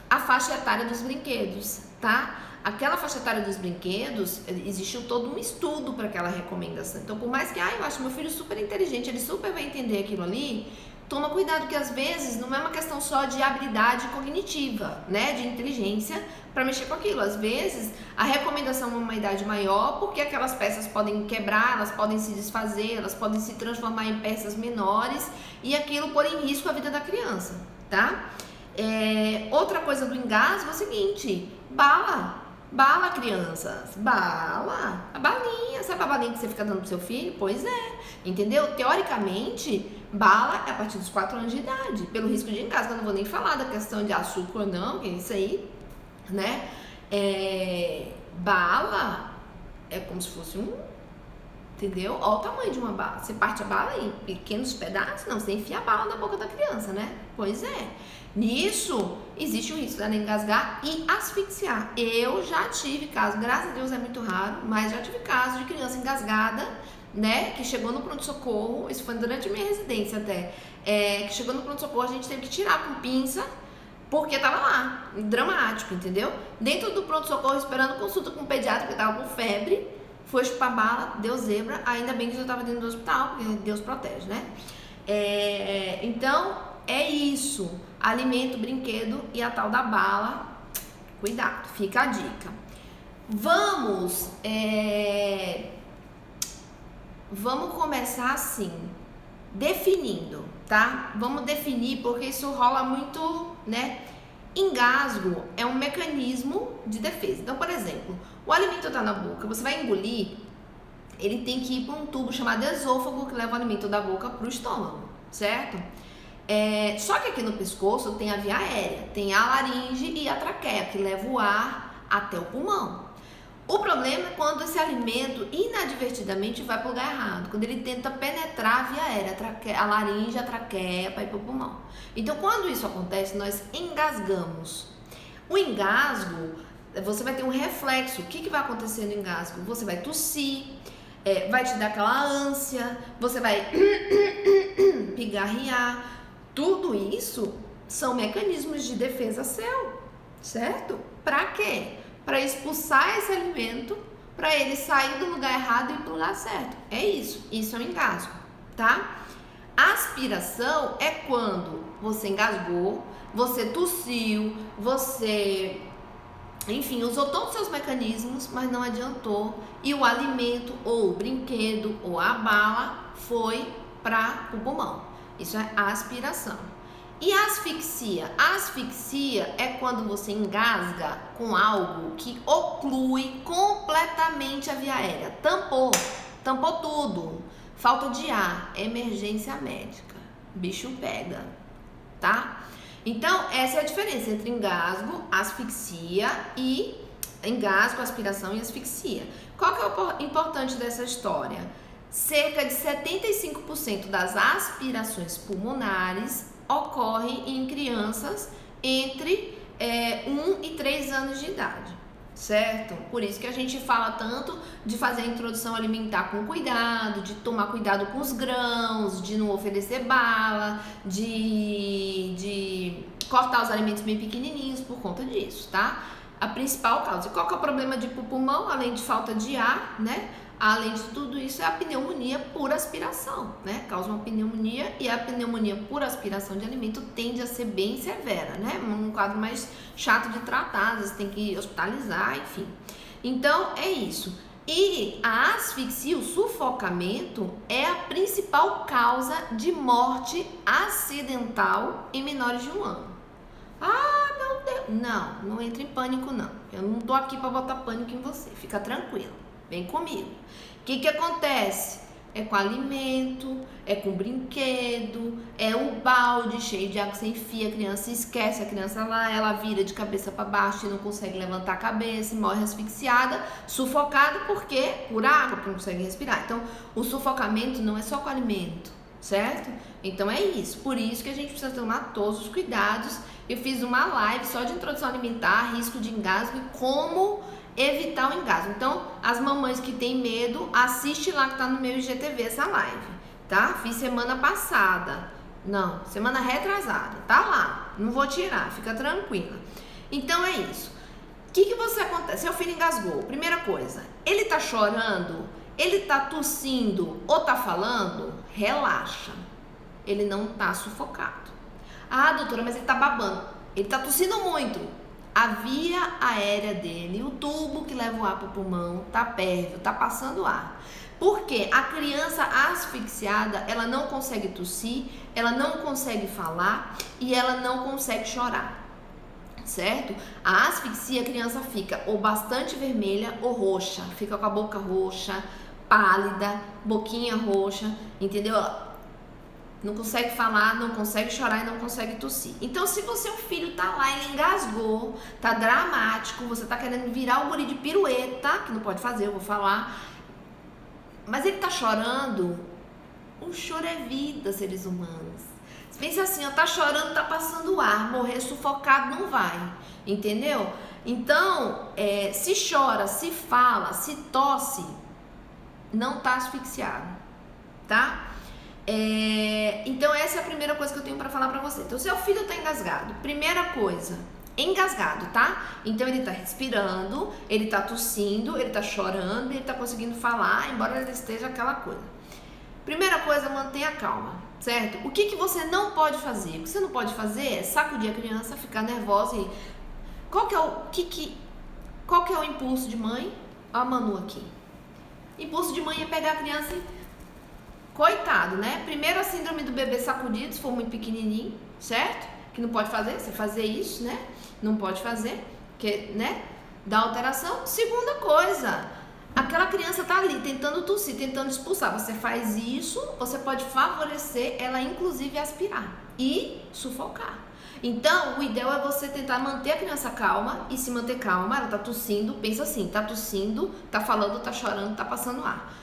a faixa etária dos brinquedos, tá? Aquela faixa etária dos brinquedos, existiu todo um estudo para aquela recomendação. Então, por mais que eu acho meu filho super inteligente, ele super vai entender aquilo ali, toma cuidado que às vezes não é uma questão só de habilidade cognitiva, né, de inteligência para mexer com aquilo. Às vezes a recomendação é uma idade maior porque aquelas peças podem quebrar, elas podem se desfazer, elas podem se transformar em peças menores e aquilo pôr em risco a vida da criança, tá? Outra coisa do engasgo é o seguinte, bala, crianças, bala, a balinha, sabe a balinha que você fica dando pro seu filho? Pois é, entendeu? Teoricamente, bala é a partir dos 4 anos de idade, pelo risco de engasgo. Eu não vou nem falar da questão de açúcar ou não, que isso aí, né? Bala é como se fosse entendeu? Olha o tamanho de uma bala. Você parte a bala em pequenos pedaços? Não, você enfia a bala na boca da criança, né? Pois é. Nisso, existe o risco dela engasgar e asfixiar. Eu já tive caso, graças a Deus é muito raro, mas já tive caso de criança engasgada, né? Que chegou no pronto-socorro, isso foi durante a minha residência até, que chegou no pronto-socorro, a gente teve que tirar com pinça, porque tava lá, dramático, entendeu? Dentro do pronto-socorro, esperando consulta com o pediatra, que tava com febre, foi chupar bala, deu zebra, ainda bem que já tava dentro do hospital, porque Deus protege, né? Então, é isso, alimento, brinquedo e a tal da bala, cuidado, fica a dica. Vamos começar assim, definindo, tá? Vamos definir, porque isso rola muito, né? Engasgo é um mecanismo de defesa. Então, por exemplo, o alimento tá na boca, você vai engolir, ele tem que ir para um tubo chamado esôfago, que leva o alimento da boca pro estômago, certo? Só que aqui no pescoço tem a via aérea, tem a laringe e a traqueia, que leva o ar até o pulmão. O problema é quando esse alimento inadvertidamente vai para o lugar errado, quando ele tenta penetrar a via aérea, a laringe, a traqueia, para ir para o pulmão. Então, quando isso acontece, nós engasgamos. O engasgo, você vai ter um reflexo. O que vai acontecer no engasgo? Você vai tossir, vai te dar aquela ânsia, você vai pigarrear. Tudo isso são mecanismos de defesa seu, certo? Para quê? Para expulsar esse alimento, para ele sair do lugar errado e ir para o lugar certo. É isso é um engasgo, tá? Aspiração é quando você engasgou, você tossiu, você, enfim, usou todos os seus mecanismos, mas não adiantou, e o alimento, ou o brinquedo, ou a bala foi para o pulmão. Isso é aspiração. E asfixia? Asfixia é quando você engasga com algo que oclui completamente a via aérea. Tampou tudo. Falta de ar, emergência médica. Bicho pega, tá? Então, essa é a diferença entre engasgo, asfixia e engasgo, aspiração e asfixia. Qual que é o importante dessa história? Cerca de 75% das aspirações pulmonares ocorrem em crianças entre 1 e 3 anos de idade, certo? Por isso que a gente fala tanto de fazer a introdução alimentar com cuidado, de tomar cuidado com os grãos, de não oferecer bala, de cortar os alimentos bem pequenininhos por conta disso, tá? A principal causa. E qual que é o problema de pulmão, além de falta de ar, né? Além de tudo isso, é a pneumonia por aspiração, né? Causa uma pneumonia, e a pneumonia por aspiração de alimento tende a ser bem severa, né? Um quadro mais chato de tratar, às vezes tem que hospitalizar, enfim. Então, é isso. E a asfixia, o sufocamento, é a principal causa de morte acidental em menores de 1 ano. Ah, meu Deus! Não entre em pânico, não. Eu não tô aqui para botar pânico em você. Fica tranquilo. Vem comigo. O que acontece? É com alimento, é com brinquedo, é o balde cheio de água, você enfia, a criança esquece, a criança lá, ela vira de cabeça para baixo e não consegue levantar a cabeça, morre asfixiada, sufocada, por quê? Por água, porque não consegue respirar. Então, o sufocamento não é só com alimento, certo? Então é isso, por isso que a gente precisa tomar todos os cuidados. Eu fiz uma live só de introdução alimentar, risco de engasgo e como evitar o engasgo. Então, as mamães que têm medo, assiste lá que tá no meu IGTV essa live, tá? Fiz semana passada. Não, semana retrasada. Tá lá. Não vou tirar, fica tranquila. Então é isso. O que você acontece? Seu filho engasgou. Primeira coisa, ele tá chorando, ele tá tossindo ou tá falando? Relaxa. Ele não tá sufocado. Ah, doutora, mas ele tá babando. Ele tá tossindo muito. A via aérea dele, o tubo que leva o ar para o pulmão, tá pérvio, tá passando ar. Porque a criança asfixiada, ela não consegue tossir, ela não consegue falar e ela não consegue chorar, certo? A asfixia, a criança fica ou bastante vermelha ou roxa, fica com a boca roxa, pálida, boquinha roxa, entendeu? Não consegue falar, não consegue chorar e não consegue tossir. Então, se o seu filho tá lá, ele engasgou, tá dramático, você tá querendo virar o guri de pirueta, que não pode fazer, eu vou falar, mas ele tá chorando, o choro é vida, seres humanos. Você pensa assim, ó, tá chorando, tá passando ar, morrer sufocado não vai, entendeu? Então, se chora, se fala, se tosse, não tá asfixiado, tá? Então essa é a primeira coisa que eu tenho para falar para você. Então, seu filho tá engasgado, primeira coisa, engasgado, tá? Então ele tá respirando, ele tá tossindo, ele tá chorando, ele tá conseguindo falar, embora ele esteja aquela coisa. Primeira coisa, mantenha calma, certo? O que você não pode fazer? O que você não pode fazer é sacudir a criança, ficar nervosa e... Qual que é o impulso de mãe? Ó a Manu aqui. Impulso de mãe é pegar a criança e... Coitado, né? Primeiro a síndrome do bebê sacudido, se for muito pequenininho, certo? Que não pode fazer, você fazer isso, né? Não pode fazer, porque, né? Dá alteração. Segunda coisa, aquela criança tá ali tentando tossir, tentando expulsar. Você faz isso, você pode favorecer ela, inclusive, aspirar e sufocar. Então, o ideal é você tentar manter a criança calma e se manter calma. Ela tá tossindo, pensa assim, tá tossindo, tá falando, tá chorando, tá passando ar.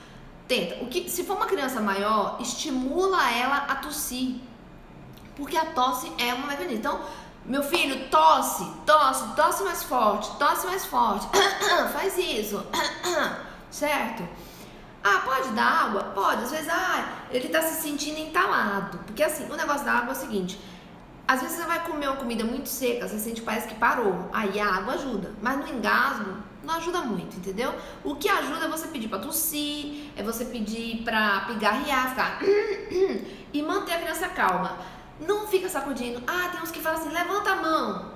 Tenta. Se for uma criança maior, estimula ela a tossir, porque a tosse é uma mecanismo. Então, meu filho, tosse mais forte, faz isso, certo? Ah, pode dar água? Pode. Às vezes, ele tá se sentindo entalado. Porque assim, o negócio da água é o seguinte: às vezes você vai comer uma comida muito seca, você sente, parece que parou. Aí a água ajuda. Mas no engasgo, não ajuda muito, entendeu? O que ajuda é você pedir pra tossir, é você pedir pra pigarrear, ficar e manter a criança calma. Não fica sacudindo. Tem uns que falam assim, levanta a mão.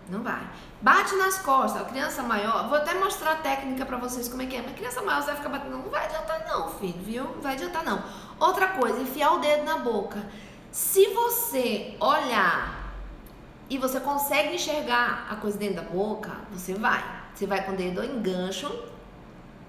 Não vai. Bate nas costas. A criança maior, vou até mostrar a técnica pra vocês como é que é. Mas criança maior, você vai ficar batendo. Não vai adiantar não, filho, viu? Não vai adiantar não. Outra coisa, enfiar o dedo na boca. Se você olhar e você consegue enxergar a coisa dentro da boca, você vai. Você vai com o dedo em gancho,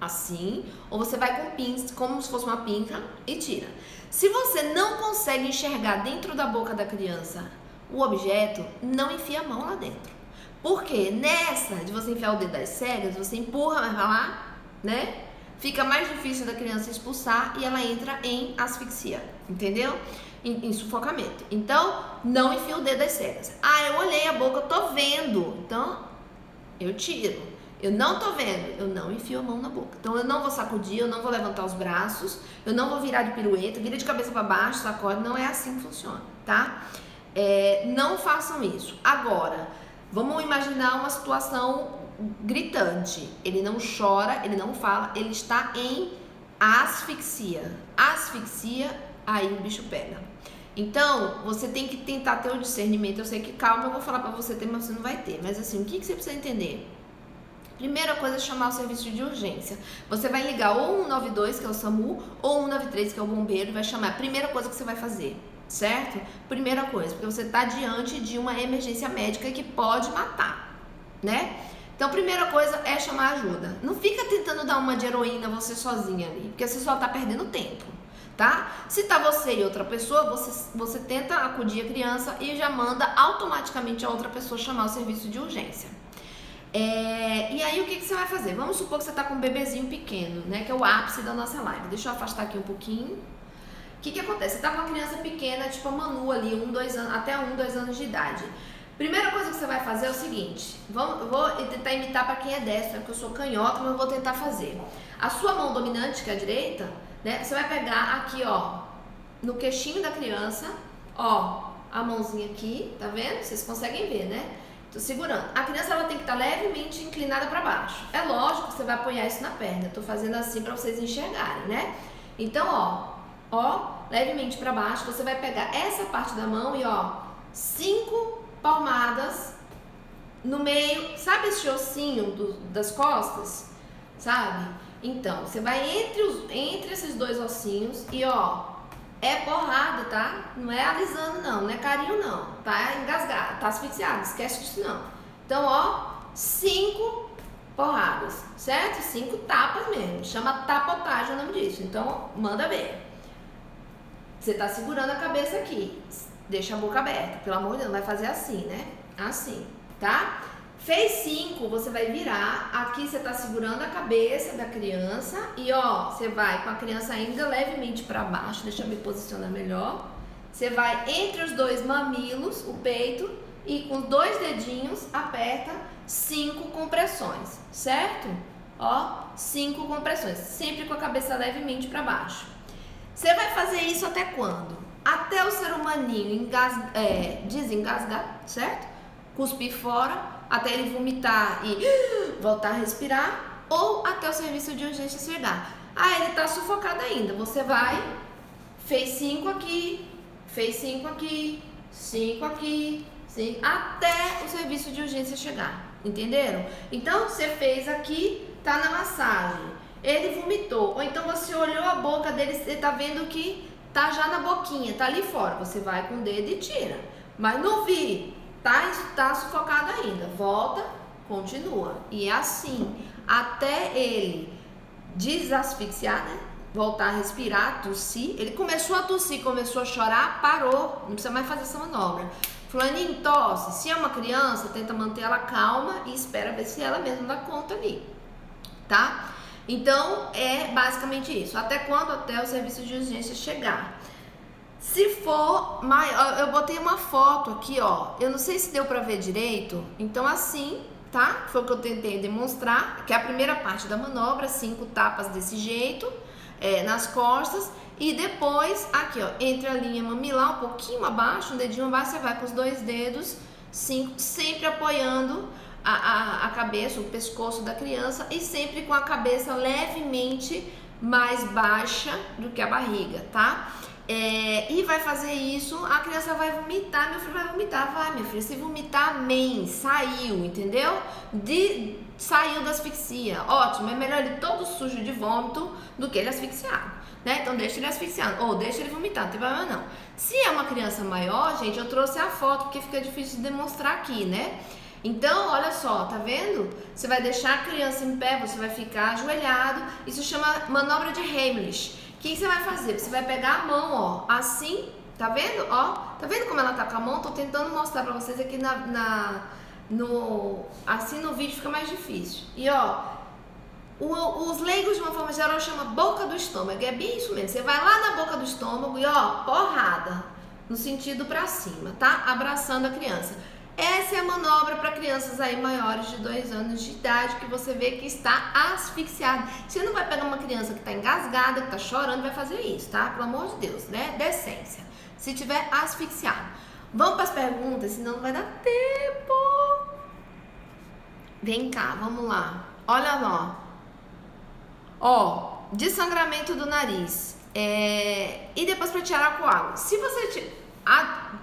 assim, ou você vai com pinça, como se fosse uma pinça, e tira. Se você não consegue enxergar dentro da boca da criança o objeto, não enfia a mão lá dentro. Porque nessa de você enfiar o dedo das cegas, você empurra, vai lá, né? Fica mais difícil da criança expulsar e ela entra em asfixia, entendeu? Em sufocamento. Então, não enfia o dedo das cegas. Eu olhei a boca, eu tô vendo. Então, eu tiro. Eu não tô vendo, eu não enfio a mão na boca. Então, eu não vou sacudir, eu não vou levantar os braços, eu não vou virar de pirueta, vira de cabeça para baixo, sacode. Não é assim que funciona, tá? Não façam isso. Agora, vamos imaginar uma situação gritante. Ele não chora, ele não fala, ele está em asfixia. Asfixia, aí o bicho pega. Então, você tem que tentar ter o discernimento. Eu sei que calma, eu vou falar pra você ter, mas você não vai ter. Mas assim, o que você precisa entender? Primeira coisa é chamar o serviço de urgência. Você vai ligar ou 192, que é o SAMU, ou 193, que é o bombeiro, e vai chamar. Primeira coisa que você vai fazer, certo? Primeira coisa, porque você está diante de uma emergência médica que pode matar, né? Então, primeira coisa é chamar ajuda. Não fica tentando dar uma de heroína você sozinha ali, porque você só tá perdendo tempo, tá? Se tá você e outra pessoa, você tenta acudir a criança e já manda automaticamente a outra pessoa chamar o serviço de urgência. E aí, o que você vai fazer? Vamos supor que você tá com um bebezinho pequeno, né? Que é o ápice da nossa live. Deixa eu afastar aqui um pouquinho. O que acontece? Você tá com uma criança pequena, tipo a Manu ali, 1, 2 anos, até 1, 2 anos de idade. Primeira coisa que você vai fazer é o seguinte, eu vou tentar imitar para quem é destro, porque eu sou canhota, mas eu vou tentar fazer. A sua mão dominante, que é a direita, né, você vai pegar aqui, ó, no queixinho da criança, ó, a mãozinha aqui, tá vendo? Vocês conseguem ver, né? Tô segurando. A criança, ela tem que estar levemente inclinada para baixo. É lógico que você vai apoiar isso na perna. Eu tô fazendo assim para vocês enxergarem, né? Então, ó, levemente para baixo, você vai pegar essa parte da mão e, ó, 5 palmadas no meio, sabe esse ossinho das costas? Sabe? Então, você vai entre esses dois ossinhos e, ó, é porrada, tá? Não é alisando não, não é carinho não, tá engasgado, tá asfixiado, esquece disso não. Então, ó, 5 porradas, certo? 5 tapas mesmo, chama tapotagem o nome disso, então manda ver. Você tá segurando a cabeça aqui, deixa a boca aberta, pelo amor de Deus, não vai fazer assim, né? Assim, tá? Fez 5, você vai virar, aqui você tá segurando a cabeça da criança e ó, você vai com a criança ainda levemente para baixo, deixa eu me posicionar melhor. Você vai entre os dois mamilos, o peito, e com 2 dedinhos aperta 5 compressões, certo? Ó, 5 compressões, sempre com a cabeça levemente para baixo. Você vai fazer isso até quando? Até o ser humaninho desengasgar, certo? Cuspir fora, até ele vomitar e voltar a respirar, ou até o serviço de urgência chegar. Ele tá sufocado ainda. Você vai, fez 5 aqui, fez 5 aqui, 5 aqui, 5, até o serviço de urgência chegar. Entenderam? Então, você fez aqui, tá na massagem. Ele vomitou, ou então você olhou a boca dele, você tá vendo que tá já na boquinha, tá ali fora. Você vai com o dedo e tira. Mas não vi, tá sufocado ainda. Volta, continua. E é assim, até ele desasfixiar, né? Voltar a respirar, tossir. Ele começou a tossir, começou a chorar, parou. Não precisa mais fazer essa manobra. Fulaninho, tosse. Se é uma criança, tenta manter ela calma e espera ver se ela mesma dá conta ali. Tá? Então, é basicamente isso. Até quando? Até o serviço de urgência chegar. Se for maior, eu botei uma foto aqui, ó. Eu não sei se deu pra ver direito. Então, assim, tá? Foi o que eu tentei demonstrar, que é a primeira parte da manobra, 5 tapas desse jeito. nas costas. E depois, aqui ó, entre a linha mamilar, um pouquinho abaixo, um dedinho abaixo, você vai com os 2 dedos, sempre apoiando a cabeça, o pescoço da criança, e sempre com a cabeça levemente mais baixa do que a barriga, tá? E vai fazer isso, a criança vai vomitar, meu filho vai vomitar, vai minha filha, se vomitar, amém, saiu, entendeu? Saiu da asfixia, ótimo, é melhor ele todo sujo de vômito do que ele asfixiado, né? Então deixa ele asfixiado, ou deixa ele vomitar, não tem problema não. Se é uma criança maior, gente, eu trouxe a foto porque fica difícil de demonstrar aqui, né? Então, olha só, tá vendo? Você vai deixar a criança em pé, você vai ficar ajoelhado, isso chama manobra de Heimlich. O que você vai fazer? Você vai pegar a mão, ó, assim, tá vendo? Ó, tá vendo como ela tá com a mão? Tô tentando mostrar pra vocês aqui assim no vídeo fica mais difícil. E ó, os leigos de uma forma geral chama boca do estômago, é bem isso mesmo. Você vai lá na boca do estômago e ó, porrada, no sentido pra cima, tá? Abraçando a criança. Essa é a manobra para crianças aí maiores de 2 anos de idade, que você vê que está asfixiada. Você não vai pegar uma criança que está engasgada, que está chorando, vai fazer isso, tá? Pelo amor de Deus, né? Decência. Se tiver asfixiado. Vamos para as perguntas, senão não vai dar tempo. Vem cá, vamos lá. Olha lá. Ó, de-sangramento do nariz. E depois para tirar o coágulo. Se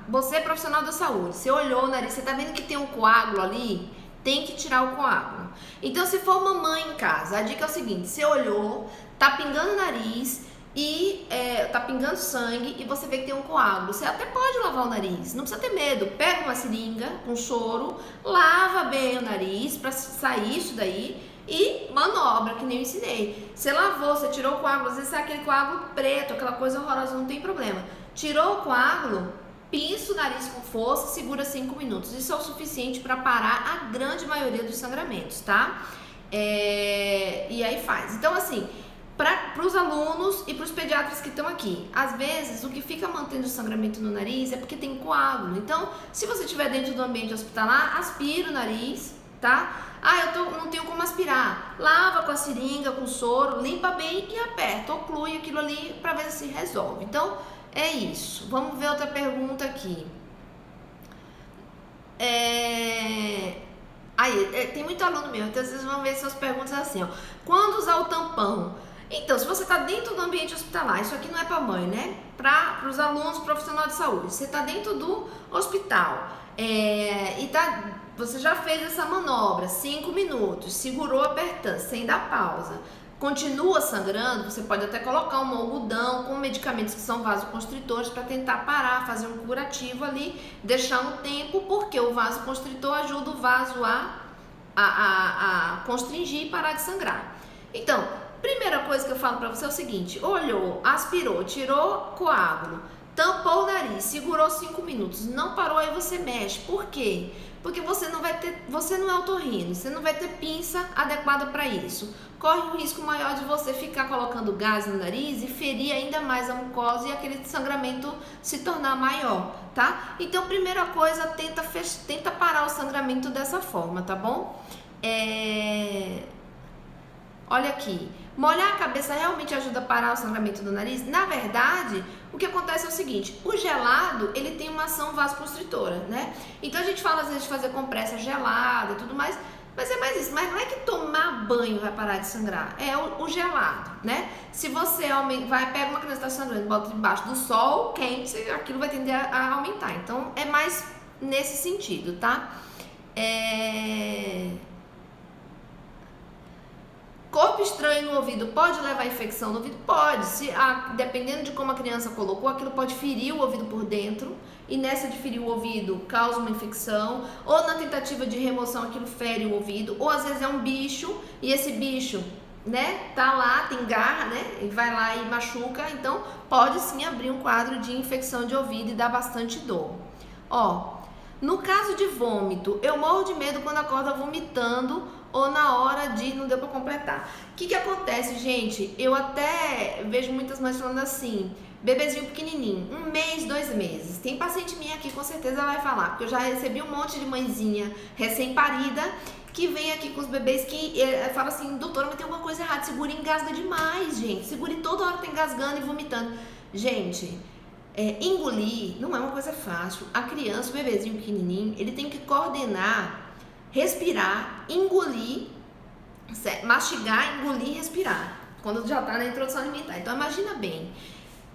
você é profissional da saúde, você olhou o nariz, você tá vendo que tem um coágulo ali, tem que tirar o coágulo. Então, se for mamãe em casa, a dica é o seguinte: você olhou, tá pingando o nariz e tá pingando sangue e você vê que tem um coágulo, você até pode lavar o nariz, não precisa ter medo. Pega uma seringa com soro, lava bem o nariz pra sair isso daí e manobra, que nem eu ensinei. Você lavou, você tirou o coágulo, às vezes é aquele coágulo preto, aquela coisa horrorosa, não tem problema. Tirou o coágulo, pinça o nariz com força, segura 5 minutos. Isso é o suficiente para parar a grande maioria dos sangramentos, tá? E aí faz. Então, assim, para os alunos e para os pediatras que estão aqui, às vezes o que fica mantendo o sangramento no nariz é porque tem coágulo. Então, se você estiver dentro do ambiente hospitalar, aspira o nariz, tá? Não tenho como aspirar. Lava com a seringa, com soro, limpa bem e aperta, oclui aquilo ali para ver se resolve. Então, é isso. Vamos ver outra pergunta aqui. Tem muito aluno meu, então vocês vão ver suas perguntas assim, ó. Quando usar o tampão? Então, se você está dentro do ambiente hospitalar, isso aqui não é para mãe, né? Para os alunos profissionais de saúde. Você está dentro do hospital você já fez essa manobra, 5 minutos, segurou apertando, sem dar pausa. Continua sangrando, você pode até colocar um algodão com medicamentos que são vasoconstritores para tentar parar, fazer um curativo ali, deixar um tempo, porque o vasoconstritor ajuda o vaso a constringir e parar de sangrar. Então, primeira coisa que eu falo para você é o seguinte: olhou, aspirou, tirou coágulo, tampou o nariz, segurou 5 minutos, não parou, aí você mexe. Por quê? Porque você não é otorrino, você não vai ter pinça adequada para isso. Corre um risco maior de você ficar colocando gás no nariz e ferir ainda mais a mucosa e aquele sangramento se tornar maior, tá? Então, primeira coisa, tenta parar o sangramento dessa forma, tá bom? Olha aqui, molhar a cabeça realmente ajuda a parar o sangramento do nariz? Na verdade, o que acontece é o seguinte: o gelado, ele tem uma ação vasoconstritora, né? Então a gente fala às vezes de fazer compressa gelada e tudo mais, mas é mais isso. Mas não é que tomar banho vai parar de sangrar, é o gelado, né? Se você pega uma criança que está sangrando, bota debaixo do sol quente, aquilo vai tender a aumentar. Então é mais nesse sentido, tá? Corpo estranho no ouvido pode levar a infecção no ouvido? Pode. Dependendo de como a criança colocou, aquilo pode ferir o ouvido por dentro. E nessa de ferir o ouvido, causa uma infecção. Ou na tentativa de remoção, aquilo fere o ouvido. Ou às vezes é um bicho, e esse bicho, né, tá lá, tem garra, né, e vai lá e machuca. Então, pode sim abrir um quadro de infecção de ouvido e dar bastante dor. Ó, no caso de vômito, eu morro de medo quando acorda vomitando ou na hora de não deu para completar. O que acontece, gente? Eu até vejo muitas mães falando assim: bebezinho pequenininho, 1 mês, 2 meses. Tem paciente minha aqui, com certeza vai falar, porque eu já recebi um monte de mãezinha recém-parida que vem aqui com os bebês que fala assim, doutora, mas tem alguma coisa errada, segura e engasga demais, gente. Segure toda hora tá engasgando e vomitando. Gente, engolir não é uma coisa fácil. A criança, o bebezinho pequenininho, ele tem que coordenar, respirar, engolir, mastigar, engolir e respirar, quando já tá na introdução alimentar. Então imagina bem,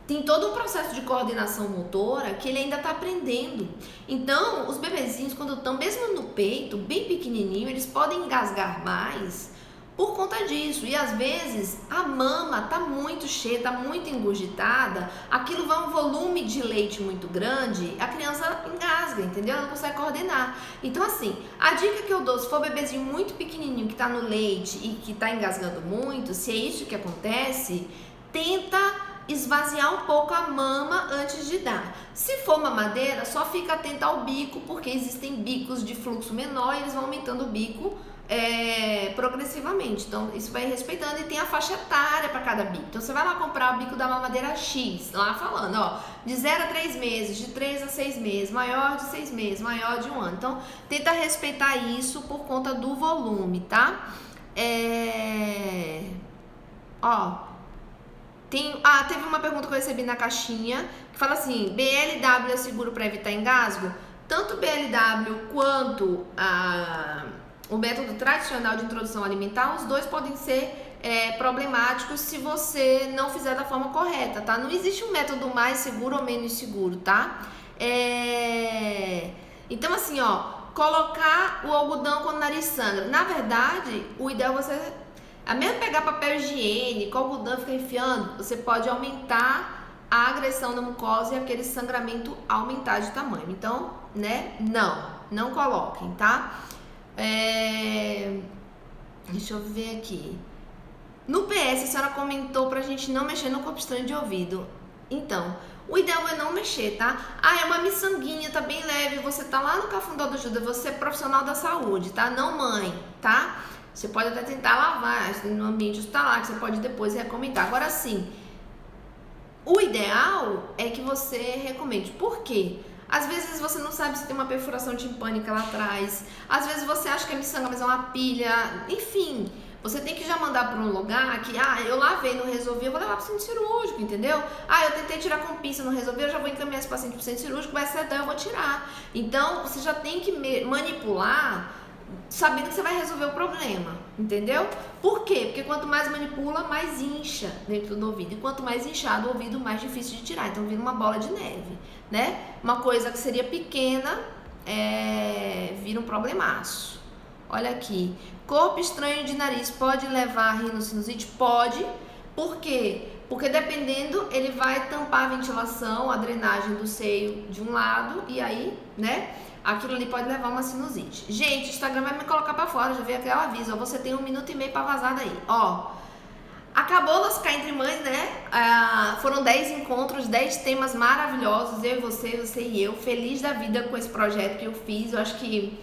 tem todo um processo de coordenação motora que ele ainda está aprendendo. Então, os bebezinhos, quando estão mesmo no peito, bem pequenininho, eles podem engasgar mais por conta disso. E às vezes a mama está muito cheia, está muito engurgitada, aquilo vai um volume de leite muito grande, a criança engasga, entendeu? Ela não consegue coordenar. Então assim, a dica que eu dou, se for bebezinho muito pequenininho que está no leite e que está engasgando muito, se é isso que acontece, tenta esvaziar um pouco a mama antes de dar. Se for mamadeira, só fica atenta ao bico, porque existem bicos de fluxo menor e eles vão aumentando o bico progressivamente. Então isso vai respeitando, e tem a faixa etária para cada bico. Então você vai lá comprar o bico da mamadeira X, lá falando, ó, de 0 a 3 meses, de 3 a 6 meses, maior de 6 meses, maior de 1 ano. Então tenta respeitar isso por conta do volume, tá? Teve uma pergunta que eu recebi na caixinha que fala assim: BLW é seguro para evitar engasgo? Tanto o BLW quanto o método tradicional de introdução alimentar, os dois podem ser problemáticos se você não fizer da forma correta, tá? Não existe um método mais seguro ou menos seguro, tá? Então assim, ó, colocar o algodão quando o nariz sangra. Na verdade, o ideal é você... mesmo pegar papel higiênico, algodão, ficar enfiando, você pode aumentar a agressão da mucosa e aquele sangramento aumentar de tamanho. Então, né, não coloquem, tá? Deixa eu ver aqui. No PS, a senhora comentou pra gente não mexer no corpo estranho de ouvido. Então, o ideal é não mexer, tá? É uma miçanguinha, tá bem leve, você tá lá no Cafundó do Ajuda, você é profissional da saúde, tá? Não mãe, tá? Você pode até tentar lavar no ambiente hospitalar, que você pode depois recomendar. Agora sim, o ideal é que você recomende. Por quê? Às vezes você não sabe se tem uma perfuração timpânica lá atrás. Às vezes você acha que é miçanga, mas é uma pilha. Enfim, você tem que já mandar para um lugar que, eu lavei, não resolvi, eu vou levar para o centro cirúrgico, entendeu? Eu tentei tirar com pinça, não resolvi, eu já vou encaminhar esse paciente para o centro cirúrgico, vai sedar, eu vou tirar. Então, você já tem que manipular sabendo que você vai resolver o problema, entendeu? Por quê? Porque quanto mais manipula, mais incha dentro do ouvido. E quanto mais inchado o ouvido, mais difícil de tirar. Então vira uma bola de neve, né? Uma coisa que seria pequena, vira um problemaço. Olha aqui. Corpo estranho de nariz pode levar a rinocinusite? Pode. Por quê? Porque dependendo, ele vai tampar a ventilação, a drenagem do seio de um lado, e aí, né? Aquilo ali pode levar uma sinusite. Gente, o Instagram vai me colocar pra fora, já veio aquele aviso, você tem 1 minuto e meio pra vazar daí. Acabou o nosso Cá Entre Mães, né? Foram 10 encontros, 10 temas maravilhosos, eu e você e eu, feliz da vida com esse projeto que eu fiz. Eu acho que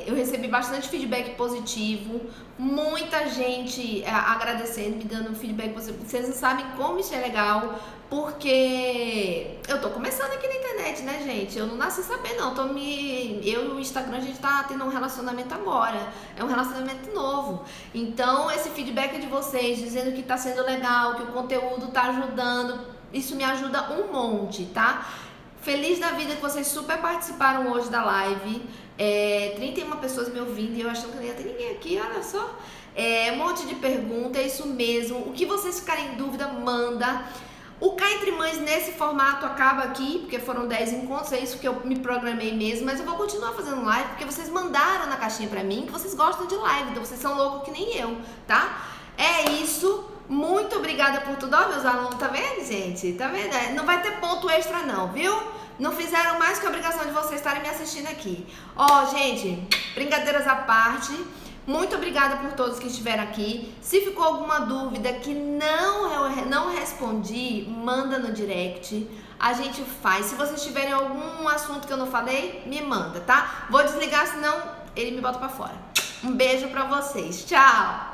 eu recebi bastante feedback positivo, muita gente agradecendo, me dando um feedback positivo. Vocês não sabem como isso é legal, porque eu tô começando aqui na internet, né, gente? Eu não nasci sabendo, não. Eu e o Instagram, a gente tá tendo um relacionamento agora. É um relacionamento novo. Então, esse feedback de vocês, dizendo que tá sendo legal, que o conteúdo tá ajudando, isso me ajuda um monte, tá? Feliz da vida que vocês super participaram hoje da live. 31 pessoas me ouvindo e eu achando que não ia ter ninguém aqui, olha só. Um monte de pergunta, é isso mesmo. O que vocês ficarem em dúvida, manda. O Cá Entre Mães nesse formato acaba aqui, porque foram 10 encontros, é isso que eu me programei mesmo, mas eu vou continuar fazendo live, porque vocês mandaram na caixinha pra mim que vocês gostam de live, então vocês são loucos que nem eu, tá? É isso, muito obrigada por tudo. Ó, meus alunos, tá vendo, gente? Tá vendo? Não vai ter ponto extra não, viu? Não fizeram mais que a obrigação de vocês estarem me assistindo aqui. Gente, brincadeiras à parte, muito obrigada por todos que estiveram aqui. Se ficou alguma dúvida que não respondi, manda no direct, a gente faz. Se vocês tiverem algum assunto que eu não falei, me manda, tá? Vou desligar, senão ele me bota pra fora. Um beijo pra vocês, tchau!